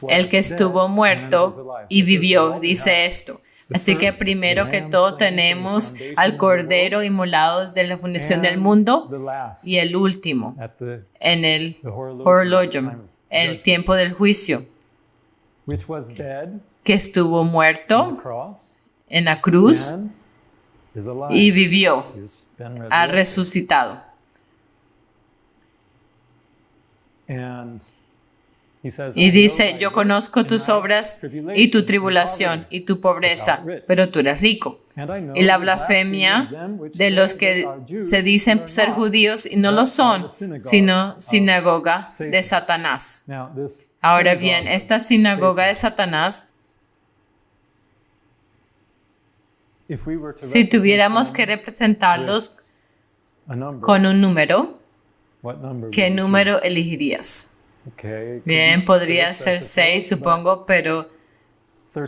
el que estuvo muerto y vivió, dice esto. Así que primero que todo tenemos al Cordero inmolado desde la fundación del mundo, y el último en el horologium, el tiempo del juicio, que estuvo muerto en la cruz y vivió, ha resucitado. Y dice: yo conozco tus obras y tu tribulación y tu pobreza, pero tú eres rico. Y la blasfemia de los que se dicen ser judíos y no lo son, sino sinagoga de Satanás. Ahora bien, esta sinagoga de Satanás, si tuviéramos que representarlos con un número, ¿qué número elegirías? Bien, podría ser 6, supongo, pero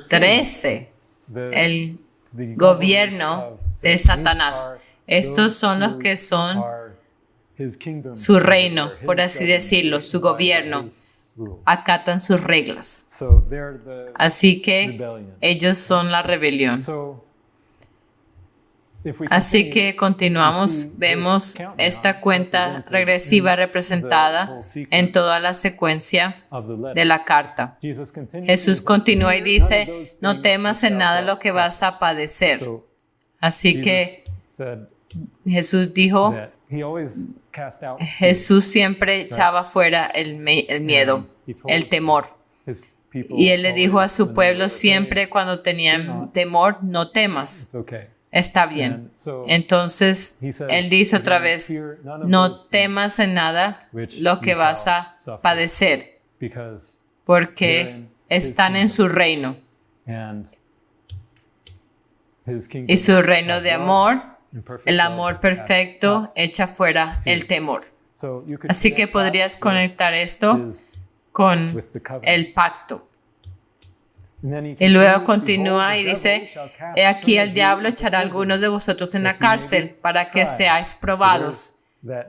13, el gobierno de Satanás. Estos son los que son su reino, por así decirlo, su gobierno. Acatan sus reglas. Así que ellos son la rebelión. Así que continuamos, vemos esta cuenta regresiva representada en toda la secuencia de la carta. Jesús continúa y dice, no temas en nada lo que vas a padecer. Así que Jesús dijo, Jesús siempre echaba fuera el miedo, el temor. Y Él le dijo a su pueblo siempre cuando tenían temor, no temas. Está bien. Entonces, Él dice otra vez, no temas en nada lo que vas a padecer, porque están en su reino. Y su reino de amor, el amor perfecto, echa fuera el temor. Así que podrías conectar esto con el pacto. Y luego continúa y dice, he aquí el diablo echará a algunos de vosotros en la cárcel para que seáis probados.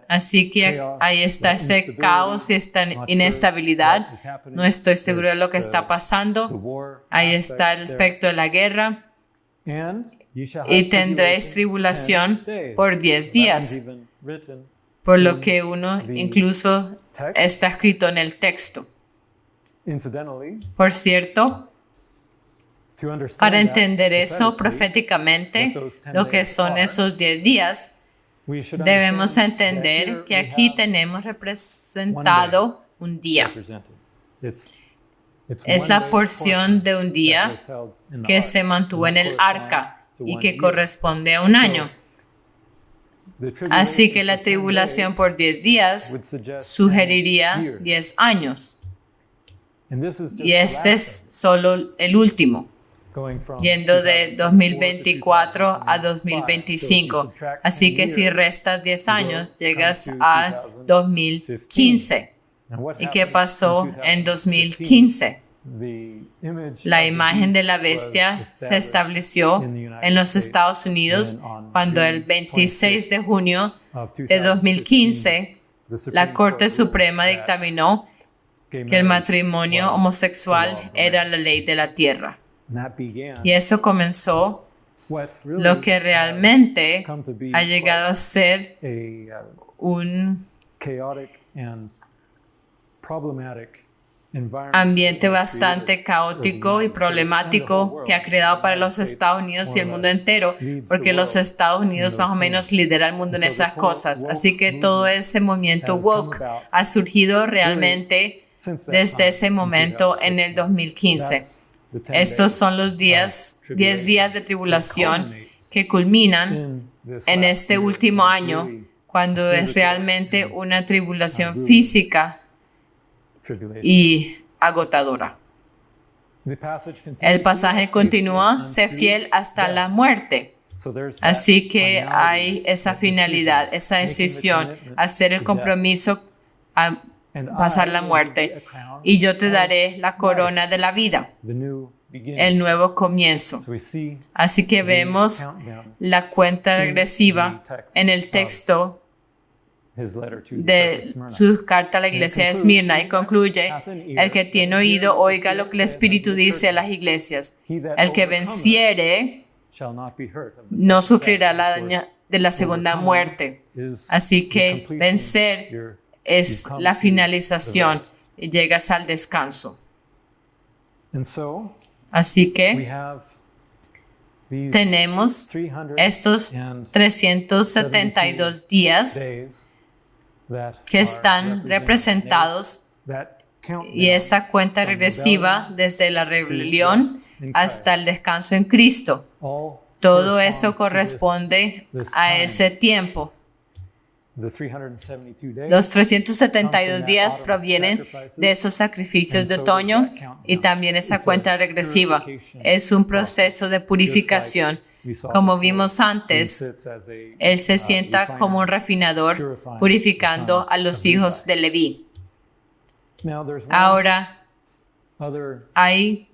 Así que ahí está ese caos y esta inestabilidad. No estoy seguro de lo que está pasando. Ahí está el aspecto de la guerra. Y tendréis tribulación por 10 días. Por lo que uno incluso está escrito en el texto. Por cierto, para entender eso proféticamente, lo que son esos 10 días, debemos entender que aquí tenemos representado un día. Es la porción de un día que se mantuvo en el arca y que corresponde a un año. Así que la tribulación por 10 días sugeriría 10 años. Y este es solo el último, yendo de 2024 a 2025. Así que si restas 10 años, llegas a 2015. ¿Y qué pasó en 2015? La imagen de la bestia se estableció en los Estados Unidos cuando el 26 de junio de 2015 la Corte Suprema dictaminó que el matrimonio homosexual era la ley de la tierra. Y eso comenzó lo que realmente ha llegado a ser un ambiente bastante caótico y problemático que ha creado para los Estados Unidos y el mundo entero, porque los Estados Unidos más o menos lidera el mundo en esas cosas. Así que todo ese movimiento woke ha surgido realmente desde ese momento en el 2015. Estos son los 10 días de tribulación que culminan en este último año, cuando es realmente una tribulación física y agotadora. El pasaje continúa, sé fiel hasta la muerte. Así que hay esa finalidad, esa decisión, hacer el compromiso a pasar la muerte. Y yo te daré la corona de la vida, el nuevo comienzo. Así que vemos la cuenta regresiva en el texto de su carta a la iglesia de Esmirna y concluye, el que tiene oído oiga lo que el Espíritu dice a las iglesias. El que venciere no sufrirá la daña de la segunda muerte. Así que vencer es la finalización y llegas al descanso. Así que tenemos estos 372 días que están representados y esa cuenta regresiva desde la rebelión hasta el descanso en Cristo. Todo eso corresponde a ese tiempo. Los 372 días provienen de esos sacrificios de otoño y también esa cuenta regresiva. Es un proceso de purificación. Como vimos antes, Él se sienta como un refinador purificando a los hijos de Leví. Ahora, hay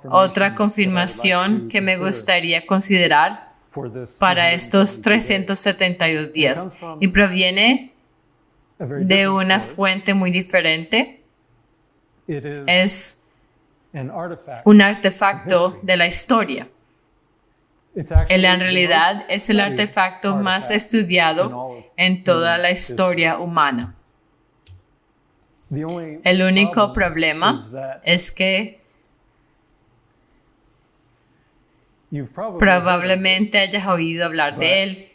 otra confirmación que me gustaría considerar para estos 372 días. Y proviene de una fuente muy diferente. Es un artefacto de la historia. En realidad es el artefacto más estudiado en toda la historia humana. El único problema es que probablemente hayas oído hablar de él,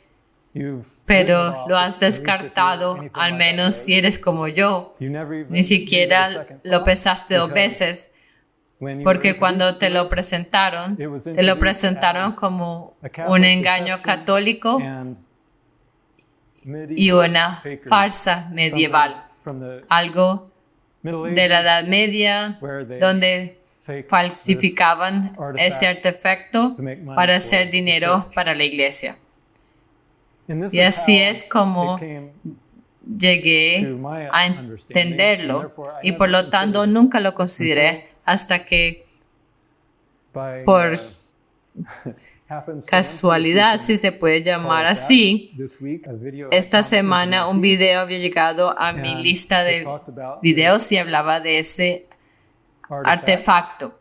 pero lo has descartado, al menos si eres como yo. Ni siquiera lo pensaste 2 veces, porque cuando te lo presentaron como un engaño católico y una farsa medieval. Algo de la Edad Media, donde falsificaban ese artefacto para hacer dinero para la iglesia. Y así es como llegué a entenderlo, y por lo tanto nunca lo consideré hasta que, por casualidad, si se puede llamar así, esta semana un video había llegado a mi lista de videos y hablaba de ese artefacto.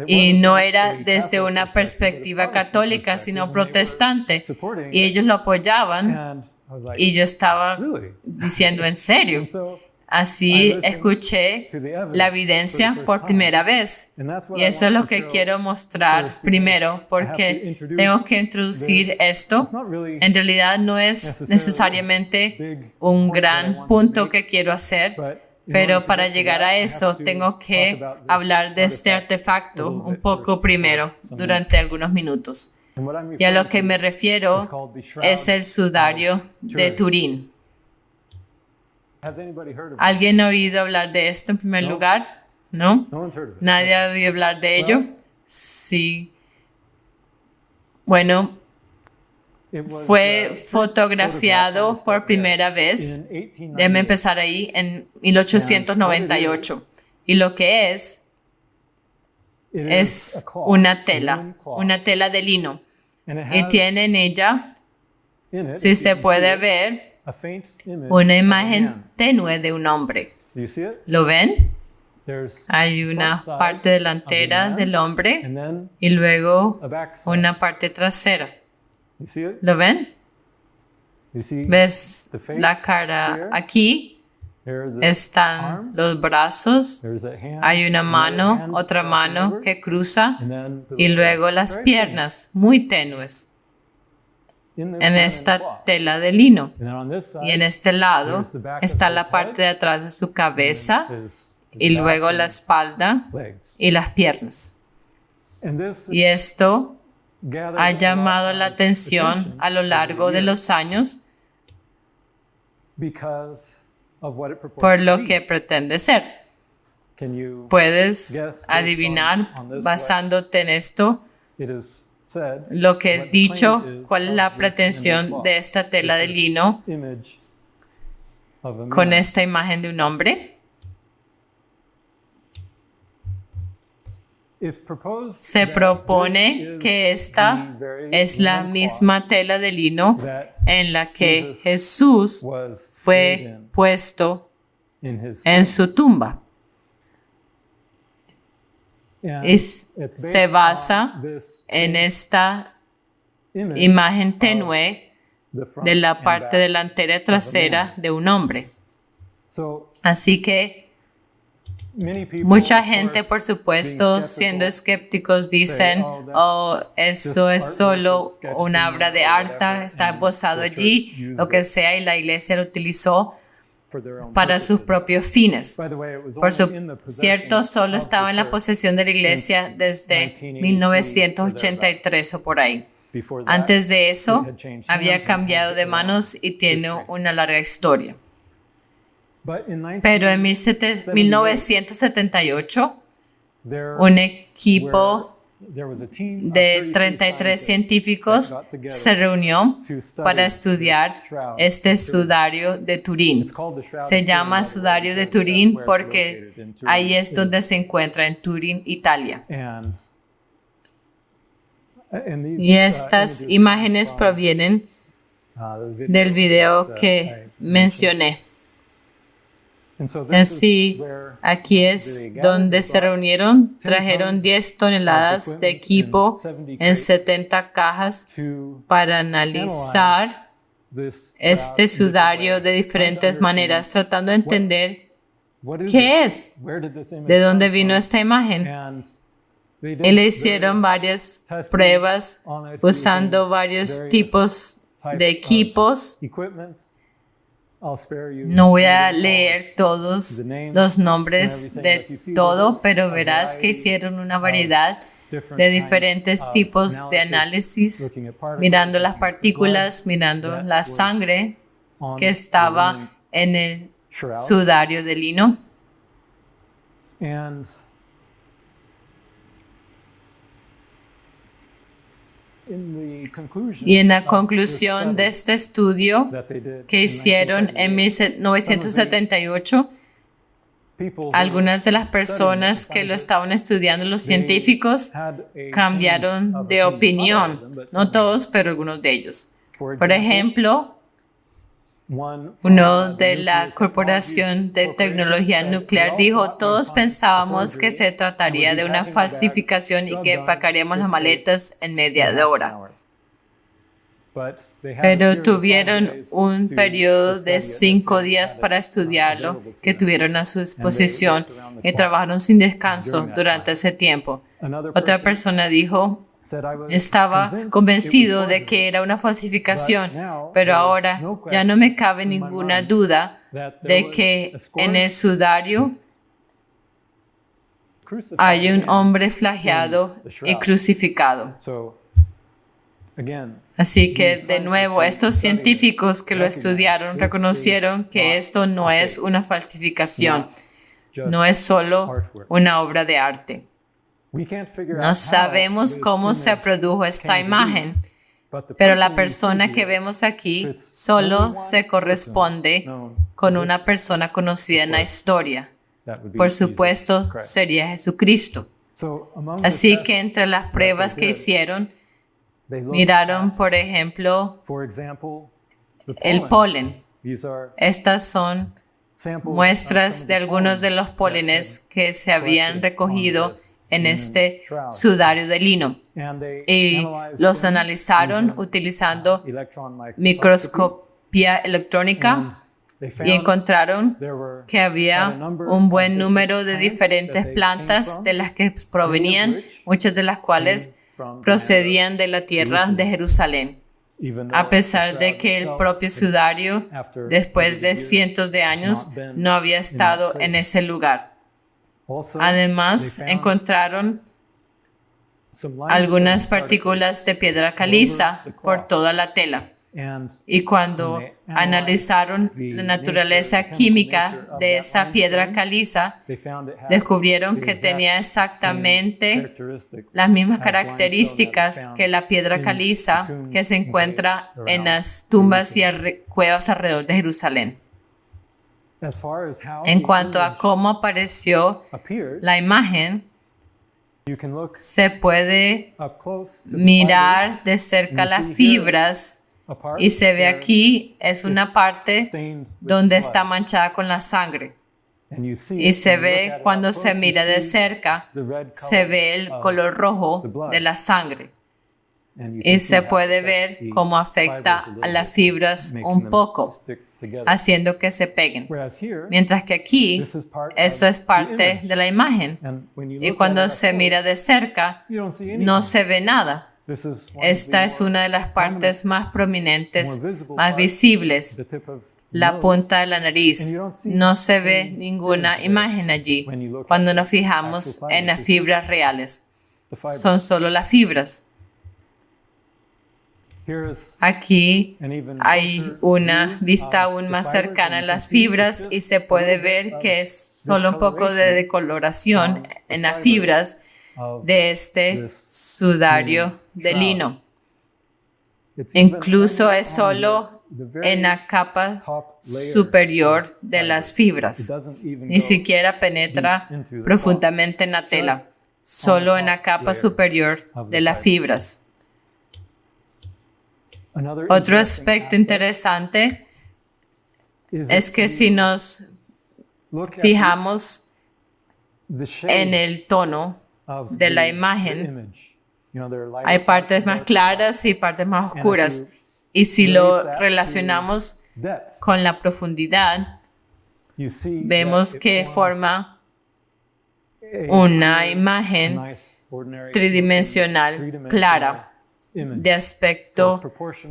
Y no era desde una perspectiva católica, sino protestante. Y ellos lo apoyaban. Y yo estaba diciendo, ¿en serio? Así escuché la evidencia por primera vez. Y eso es lo que quiero mostrar primero, porque tengo que introducir esto. En realidad no es necesariamente un gran punto que quiero hacer, pero para llegar a eso tengo que hablar de este artefacto un poco primero, durante algunos minutos. Y a lo que me refiero es el sudario de Turín. ¿Alguien ha oído hablar de esto en primer lugar? ¿No? ¿Nadie ha oído hablar de ello? Sí. Bueno, fue fotografiado por primera vez, déjeme empezar ahí, en 1898. Y lo que es una tela de lino. Y tiene en ella, si se puede ver, una imagen tenue de un hombre. ¿Lo ven? Hay una parte delantera del hombre y luego una parte trasera. ¿Lo ven? ¿Ves la cara aquí? Están los brazos, hay una mano, otra mano que cruza y luego las piernas muy tenues en esta tela de lino. Y en este lado está la parte de atrás de su cabeza y luego la espalda y las piernas. Y esto ha llamado la atención a lo largo de los años por lo que pretende ser. ¿Puedes adivinar, basándote en esto, lo que es dicho? ¿Cuál es la pretensión de esta tela de lino con esta imagen de un hombre? Se propone que esta es la misma tela de lino en la que Jesús fue puesto en su tumba. Se basa en esta imagen tenue de la parte delantera y trasera de un hombre. Así que mucha gente, por supuesto, siendo escépticos, dicen, oh, eso es solo una obra de arte, está esbozado allí, lo que sea, y la iglesia lo utilizó para sus propios fines. Por cierto, solo estaba en la posesión de la iglesia desde 1983 o por ahí. Antes de eso, había cambiado de manos y tiene una larga historia. Pero en 1978, un equipo de 33 científicos se reunió para estudiar este sudario de Turín. Se llama sudario de Turín porque ahí es donde se encuentra, en Turín, Italia. Y estas imágenes provienen del video que mencioné. Así, aquí es donde se reunieron, trajeron 10 toneladas de equipo en 70 cajas para analizar este sudario de diferentes maneras, tratando de entender qué es, de dónde vino esta imagen. Y le hicieron varias pruebas usando varios tipos de equipos. No voy a leer todos los nombres de todo, pero verás que hicieron una variedad de diferentes tipos de análisis, mirando las partículas, mirando la sangre que estaba en el sudario de lino. Y en la conclusión de este estudio que hicieron en 1978, algunas de las personas que lo estaban estudiando, los científicos, cambiaron de opinión. No todos, pero algunos de ellos. Por ejemplo, uno de la Corporación de Tecnología Nuclear dijo: todos pensábamos que se trataría de una falsificación y que empacaríamos las maletas en media hora. Pero tuvieron un periodo de 5 días para estudiarlo que tuvieron a su disposición y trabajaron sin descanso durante ese tiempo. Otra persona dijo: estaba convencido de que era una falsificación, pero ahora ya no me cabe ninguna duda de que en el sudario hay un hombre flagelado y crucificado. Así que, de nuevo, estos científicos que lo estudiaron reconocieron que esto no es una falsificación, no es solo una obra de arte. No sabemos cómo se produjo esta imagen, pero la persona que vemos aquí solo se corresponde con una persona conocida en la historia. Por supuesto, sería Jesucristo. Así que entre las pruebas que hicieron, miraron, por ejemplo, el polen. Estas son muestras de algunos de los pólenes que se habían recogido en este sudario de lino. Y los analizaron utilizando microscopía electrónica y encontraron que había un buen número de diferentes plantas de las que provenían, muchas de las cuales procedían de la tierra de Jerusalén. A pesar de que el propio sudario, después de cientos de años, no había estado en ese lugar. Además, encontraron algunas partículas de piedra caliza por toda la tela. Y cuando analizaron la naturaleza química de esa piedra caliza, descubrieron que tenía exactamente las mismas características que la piedra caliza que se encuentra en las tumbas y cuevas alrededor de Jerusalén. En cuanto a cómo apareció la imagen, se puede mirar de cerca las fibras y se ve aquí, es una parte donde está manchada con la sangre. Y se ve cuando se mira de cerca, se ve el color rojo de la sangre. Y se puede ver cómo afecta a las fibras un poco, haciendo que se peguen. Mientras que aquí, eso es parte de la imagen. Y cuando se mira de cerca, no se ve nada. Esta es una de las partes más prominentes, más visibles, la punta de la nariz. No se ve ninguna imagen allí cuando nos fijamos en las fibras reales. Son solo las fibras. Aquí hay una vista aún más cercana a las fibras y se puede ver que es solo un poco de decoloración en las fibras de este sudario de lino. Incluso es solo en la capa superior de las fibras. Ni siquiera penetra profundamente en la tela, solo en la capa superior de las fibras. Otro aspecto interesante es que si nos fijamos en el tono de la imagen, hay partes más claras y partes más oscuras. Y si lo relacionamos con la profundidad, vemos que forma una imagen tridimensional clara, de aspecto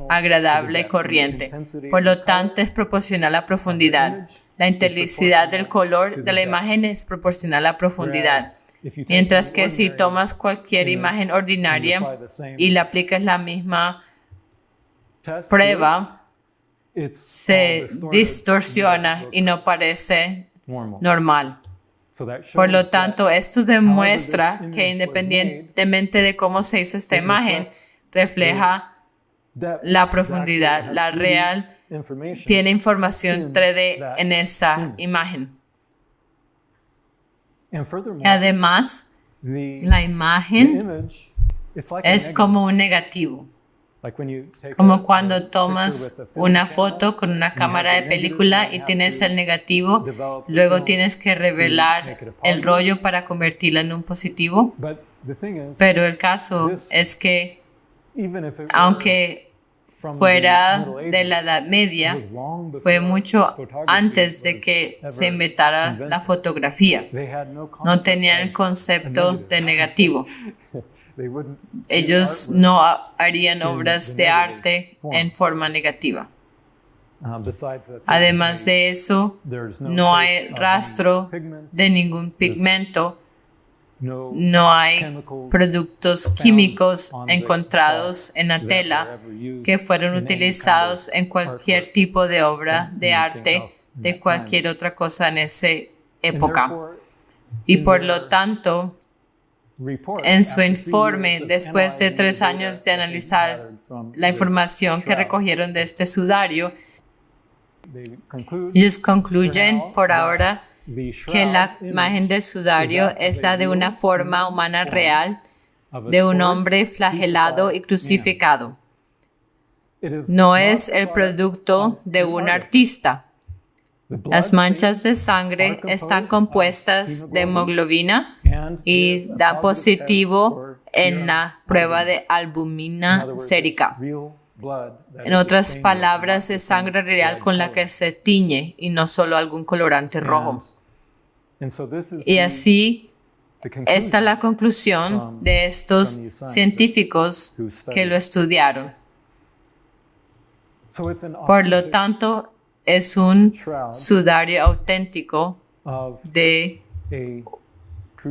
agradable y corriente. Por lo tanto, es proporcional a la profundidad. La intensidad del color de la imagen es proporcional a la profundidad. Mientras que si tomas cualquier imagen ordinaria y le aplicas la misma prueba, se distorsiona y no parece normal. Por lo tanto, esto demuestra que independientemente de cómo se hizo esta imagen, refleja la profundidad. La real tiene información 3D en esa imagen. Además, la imagen es como un negativo. Como cuando tomas una foto con una cámara de película y tienes el negativo, luego tienes que revelar el rollo para convertirlo en un positivo. Pero el caso es que, aunque fuera de la Edad Media, fue mucho antes de que se inventara la fotografía. No tenían el concepto de negativo. Ellos no harían obras de arte en forma negativa. Además de eso, no hay rastro de ningún pigmento, no hay productos químicos encontrados en la tela que fueron utilizados en cualquier tipo de obra de arte de cualquier otra cosa en esa época. Y por lo tanto, en su informe, después de 3 años de analizar la información que recogieron de este sudario, ellos concluyen por ahora que la imagen del sudario es la de una forma humana real de un hombre flagelado y crucificado. No es el producto de un artista. Las manchas de sangre están compuestas de hemoglobina y dan positivo en la prueba de albúmina sérica. En otras palabras, es sangre real con la que se tiñe y no solo algún colorante rojo. Y así, esta es la conclusión de estos científicos que lo estudiaron. Por lo tanto, es un sudario auténtico de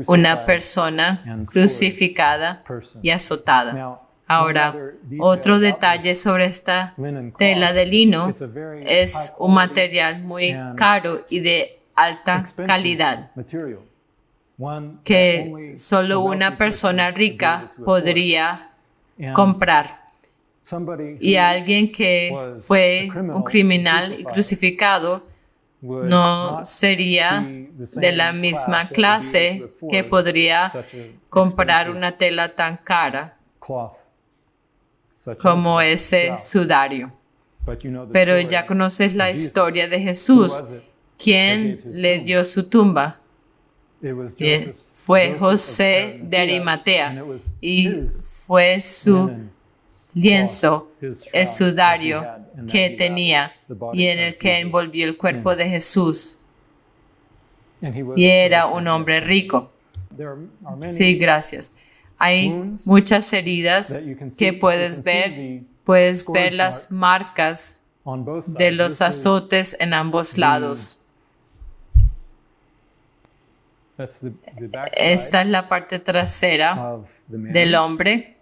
una persona crucificada y azotada. Ahora, otro detalle sobre esta tela de lino es un material muy caro y de alta calidad que solo una persona rica podría comprar. Y alguien que fue un criminal y crucificado no sería de la misma clase que podría comprar una tela tan cara como ese sudario. Pero ya conoces la historia de Jesús. ¿Quién le dio su tumba? Fue José de Arimatea y fue su lienzo, el sudario que tenía y en el que envolvió el cuerpo de Jesús. Y era un hombre rico. Sí, gracias. Hay muchas heridas que puedes ver las marcas de los azotes en ambos lados. Esta es la parte trasera del hombre.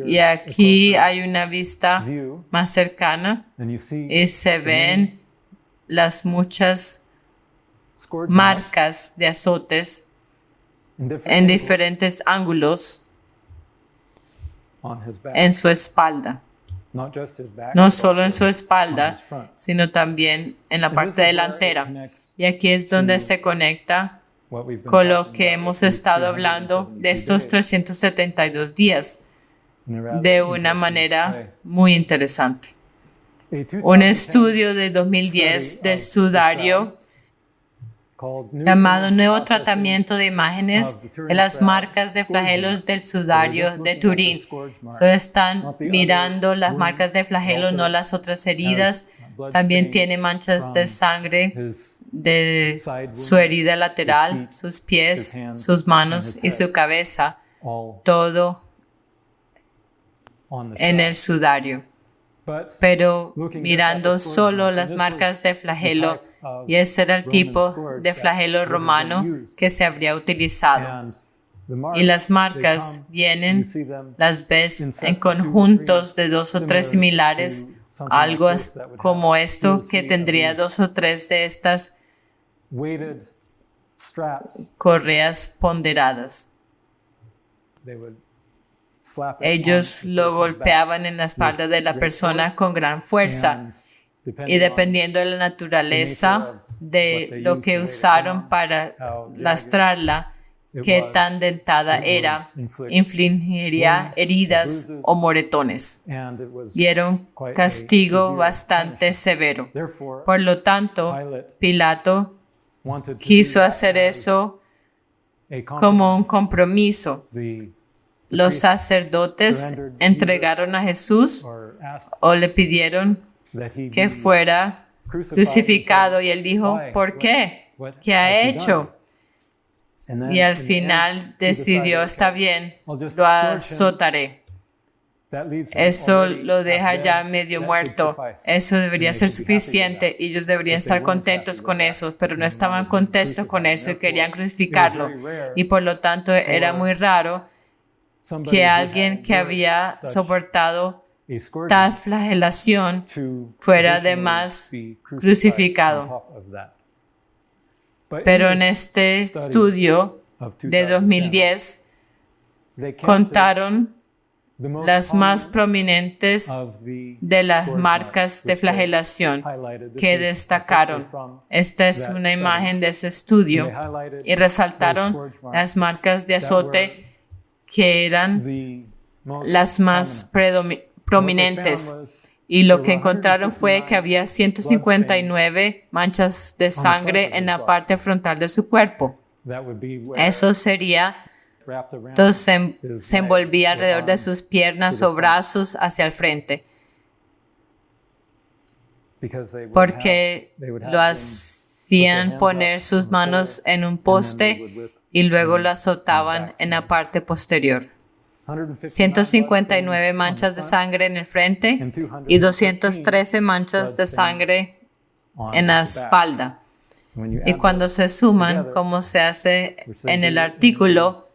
Y aquí hay una vista más cercana y se ven las muchas marcas de azotes en diferentes ángulos en su espalda. No solo en su espalda, sino también en la parte delantera. Y aquí es donde se conecta con lo que hemos estado hablando de estos 372 días. de una manera muy interesante. Un estudio de 2010 del sudario llamado Nuevo Tratamiento de Imágenes de las marcas de flagelos del sudario de Turín. Solo están mirando las marcas de flagelos, no las otras heridas. También tiene manchas de sangre de su herida lateral, sus pies, sus manos y su cabeza. Todo en el sudario. Pero mirando solo las marcas de flagelo, y ese era el tipo de flagelo romano que se habría utilizado. Y las marcas vienen, las ves en conjuntos de 2 o 3 similares, algo como esto que tendría 2 o 3 de estas correas ponderadas. Ellos lo golpeaban en la espalda de la persona con gran fuerza y dependiendo de la naturaleza de lo que usaron para lastrarla, qué tan dentada era, infligiría heridas o moretones. Y era un castigo bastante severo. Por lo tanto, Pilato quiso hacer eso como un compromiso. Los sacerdotes entregaron a Jesús o le pidieron que fuera crucificado y él dijo, ¿por qué? ¿Qué ha hecho? Y al final decidió, está bien, lo azotaré. Eso lo deja ya medio muerto. Eso debería ser suficiente y ellos deberían estar contentos con eso, pero no estaban contentos con eso y querían crucificarlo. Y por lo tanto era muy raro que alguien que había soportado tal flagelación fuera además crucificado. Pero en este estudio de 2010 contaron las más prominentes de las marcas de flagelación que destacaron. Esta es una imagen de ese estudio y resaltaron las marcas de azote que eran las más prominentes. Y lo que encontraron fue que había 159 manchas de sangre en la parte frontal de su cuerpo. Eso sería, entonces se envolvía alrededor de sus piernas o brazos hacia el frente. Porque lo hacían poner sus manos en un poste y luego lo azotaban en la parte posterior. 159 manchas de sangre en el frente y 213 manchas de sangre en la espalda. Y cuando se suman, como se hace en el artículo,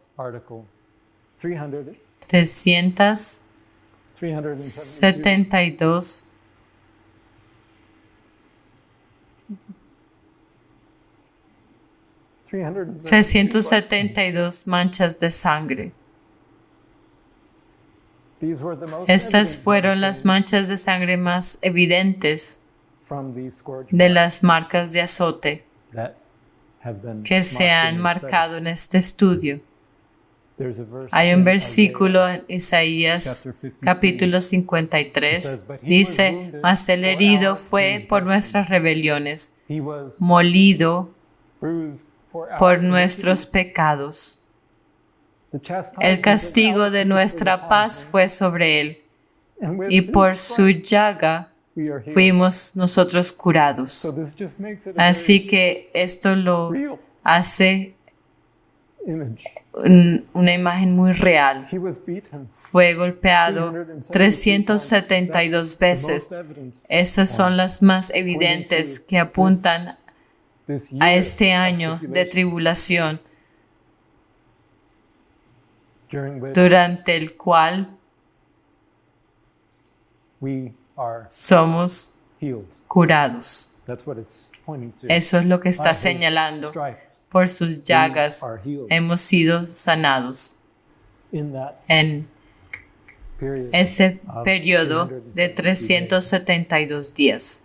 372 manchas de sangre. Estas fueron las manchas de sangre más evidentes de las marcas de azote que se han marcado en este estudio. Hay un versículo en Isaías capítulo 53, dice, mas el herido fue por nuestras rebeliones, molido por nuestros pecados. El castigo de nuestra paz fue sobre él, y por su llaga fuimos nosotros curados. Así que esto lo hace una imagen muy real. Fue golpeado 372 veces. Esas son las más evidentes que apuntan a este año de tribulación, durante el cual somos curados. Eso es lo que está señalando. Por sus llagas hemos sido sanados. En ese periodo de 372 días.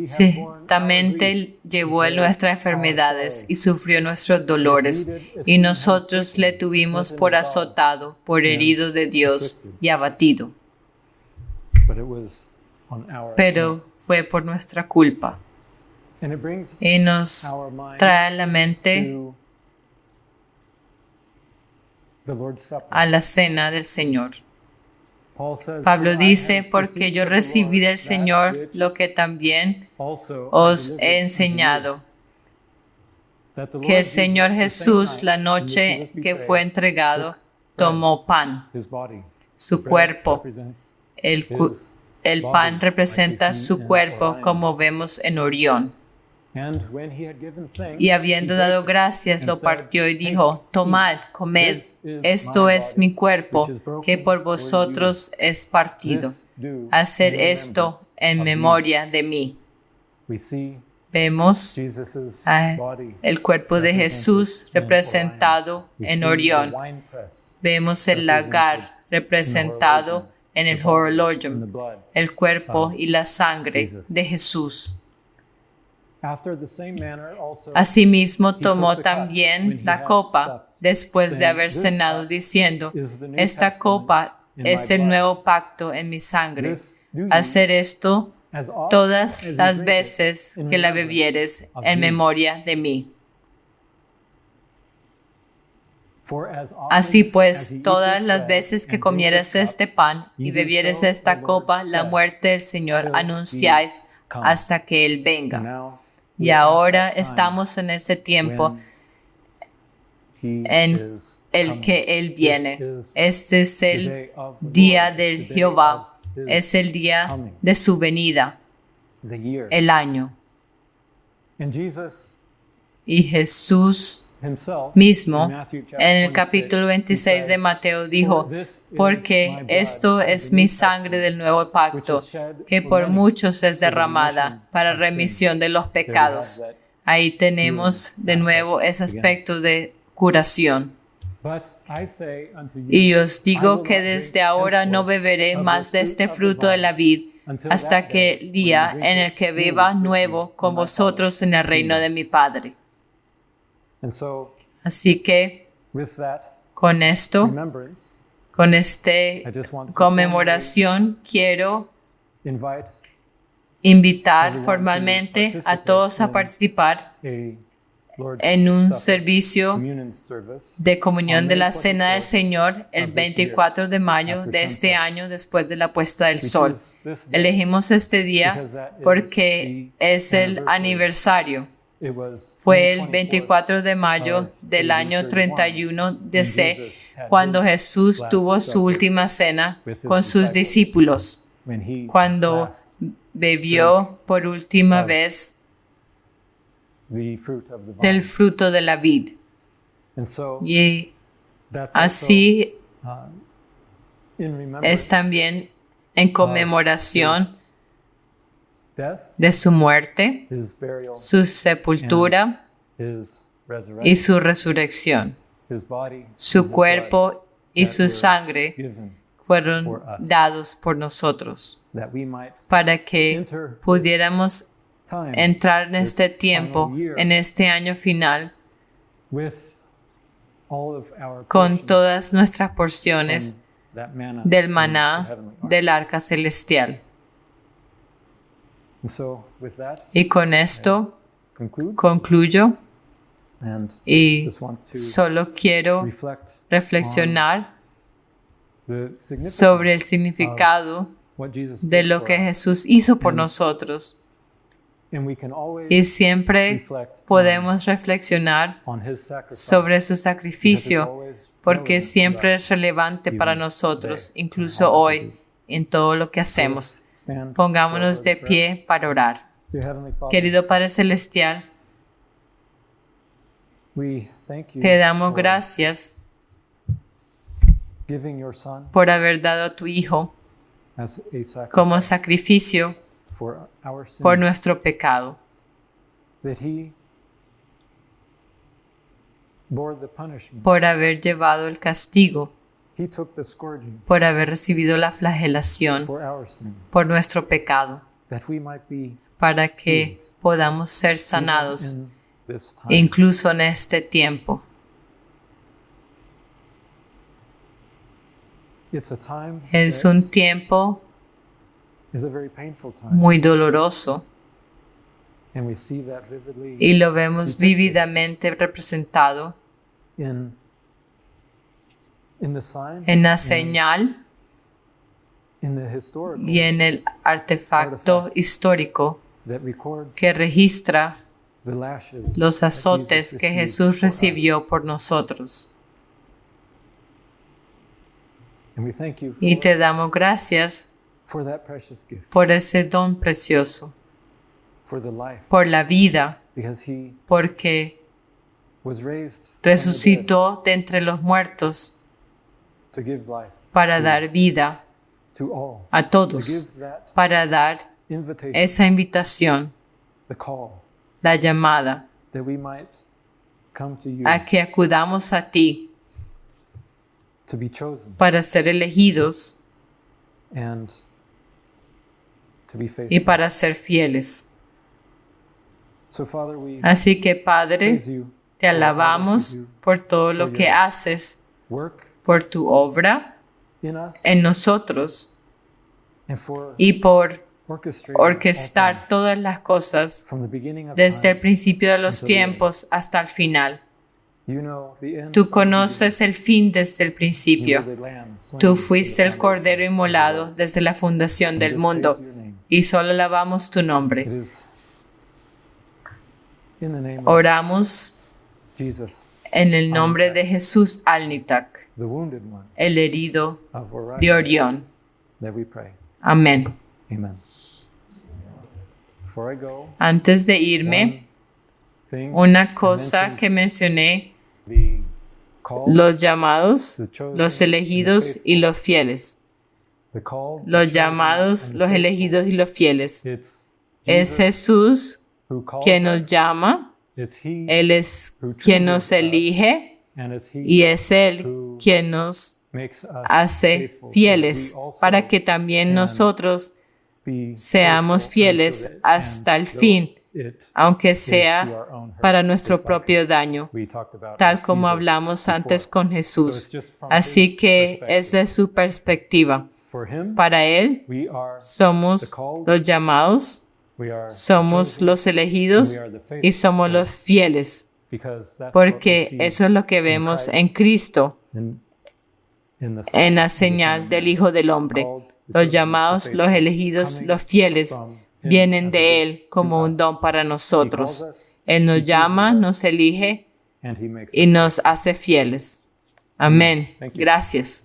Sí, Ciertamente llevó Él nuestras enfermedades y sufrió nuestros dolores, y nosotros le tuvimos por azotado, por herido de Dios y abatido. Pero fue por nuestra culpa. Y nos trae a la mente a la cena del Señor. Pablo dice, porque yo recibí del Señor lo que también os he enseñado, que el Señor Jesús, la noche que fue entregado, tomó pan, su cuerpo. El pan representa su cuerpo, como vemos en Orión. Y habiendo dado gracias, lo partió y dijo, tomad, comed, esto es mi cuerpo, que por vosotros es partido. Haced esto en memoria de mí. Vemos el cuerpo de Jesús representado en Orión. Vemos el lagar representado en el horologium, el cuerpo y la sangre de Jesús. Asimismo tomó también la copa después de haber cenado, diciendo, esta copa es el nuevo pacto en mi sangre. Hacer esto todas las veces que la bebieres en memoria de mí. Así pues, todas las veces que comieres este pan y bebieres esta copa, la muerte del Señor anunciáis hasta que Él venga. Y ahora estamos en ese tiempo en el que Él viene. Este es el día del Jehová. Es el día de su venida, el año. Y Jesús mismo, en el capítulo 26 de Mateo, dijo, porque esto es mi sangre del nuevo pacto, que por muchos es derramada para remisión de los pecados. Ahí tenemos de nuevo ese aspecto de curación. Y os digo que desde ahora no beberé más de este fruto de la vid, hasta que el día en el que beba nuevo con vosotros en el reino de mi Padre. Así que con esto, con esta conmemoración, quiero invitar formalmente a todos a participar en un servicio de comunión de la Cena del Señor el 24 de mayo de este año, después de la puesta del sol. Elegimos este día porque es el aniversario. Fue el 24 de mayo del año 31 de C, cuando Jesús tuvo su última cena con sus discípulos, cuando bebió por última vez del fruto de la vid. Y así es también en conmemoración de su muerte, su sepultura y su resurrección. Su cuerpo y su sangre fueron dados por nosotros para que pudiéramos entrar en este tiempo, en este año final, con todas nuestras porciones del maná del arca celestial. Y con esto concluyo y solo quiero reflexionar sobre el significado de lo que Jesús hizo por nosotros. Y siempre podemos reflexionar sobre su sacrificio, porque siempre es relevante para nosotros, incluso hoy, en todo lo que hacemos. Pongámonos de pie para orar. Querido Padre Celestial, te damos gracias por haber dado a tu Hijo como sacrificio por nuestro pecado. Por haber llevado el castigo, por haber recibido la flagelación por nuestro pecado, para que podamos ser sanados, incluso en este tiempo. Es un tiempo muy doloroso y lo vemos vívidamente representado en la señal y en el artefacto histórico que registra los azotes que Jesús recibió por nosotros. Y te damos gracias por ese don precioso, por la vida, porque resucitó de entre los muertos para dar vida a todos, para dar esa invitación, la llamada, a que acudamos a ti para ser elegidos y para ser fieles. Así que, Padre, te alabamos por todo lo que haces, por tu obra en nosotros y por orquestar todas las cosas desde el principio de los tiempos hasta el final. Tú conoces el fin desde el principio. Tú fuiste el Cordero inmolado desde la fundación del mundo y solo alabamos tu nombre. Oramos en el nombre de Jesús Alnitak, el herido de Orión. Amén. Antes de irme, una cosa que mencioné: los llamados, los elegidos y los fieles. Los llamados, los elegidos y los fieles. Es Jesús quien nos llama, Él es quien nos elige y es Él quien nos hace fieles para que también nosotros seamos fieles hasta el fin, aunque sea para nuestro propio daño, tal como hablamos antes con Jesús. Así que es de su perspectiva. Para Él somos los llamados, somos los elegidos y somos los fieles, porque eso es lo que vemos en Cristo, en la señal del Hijo del Hombre. Los llamados, los elegidos, los fieles vienen de Él como un don para nosotros. Él nos llama, nos elige y nos hace fieles. Amén. Gracias.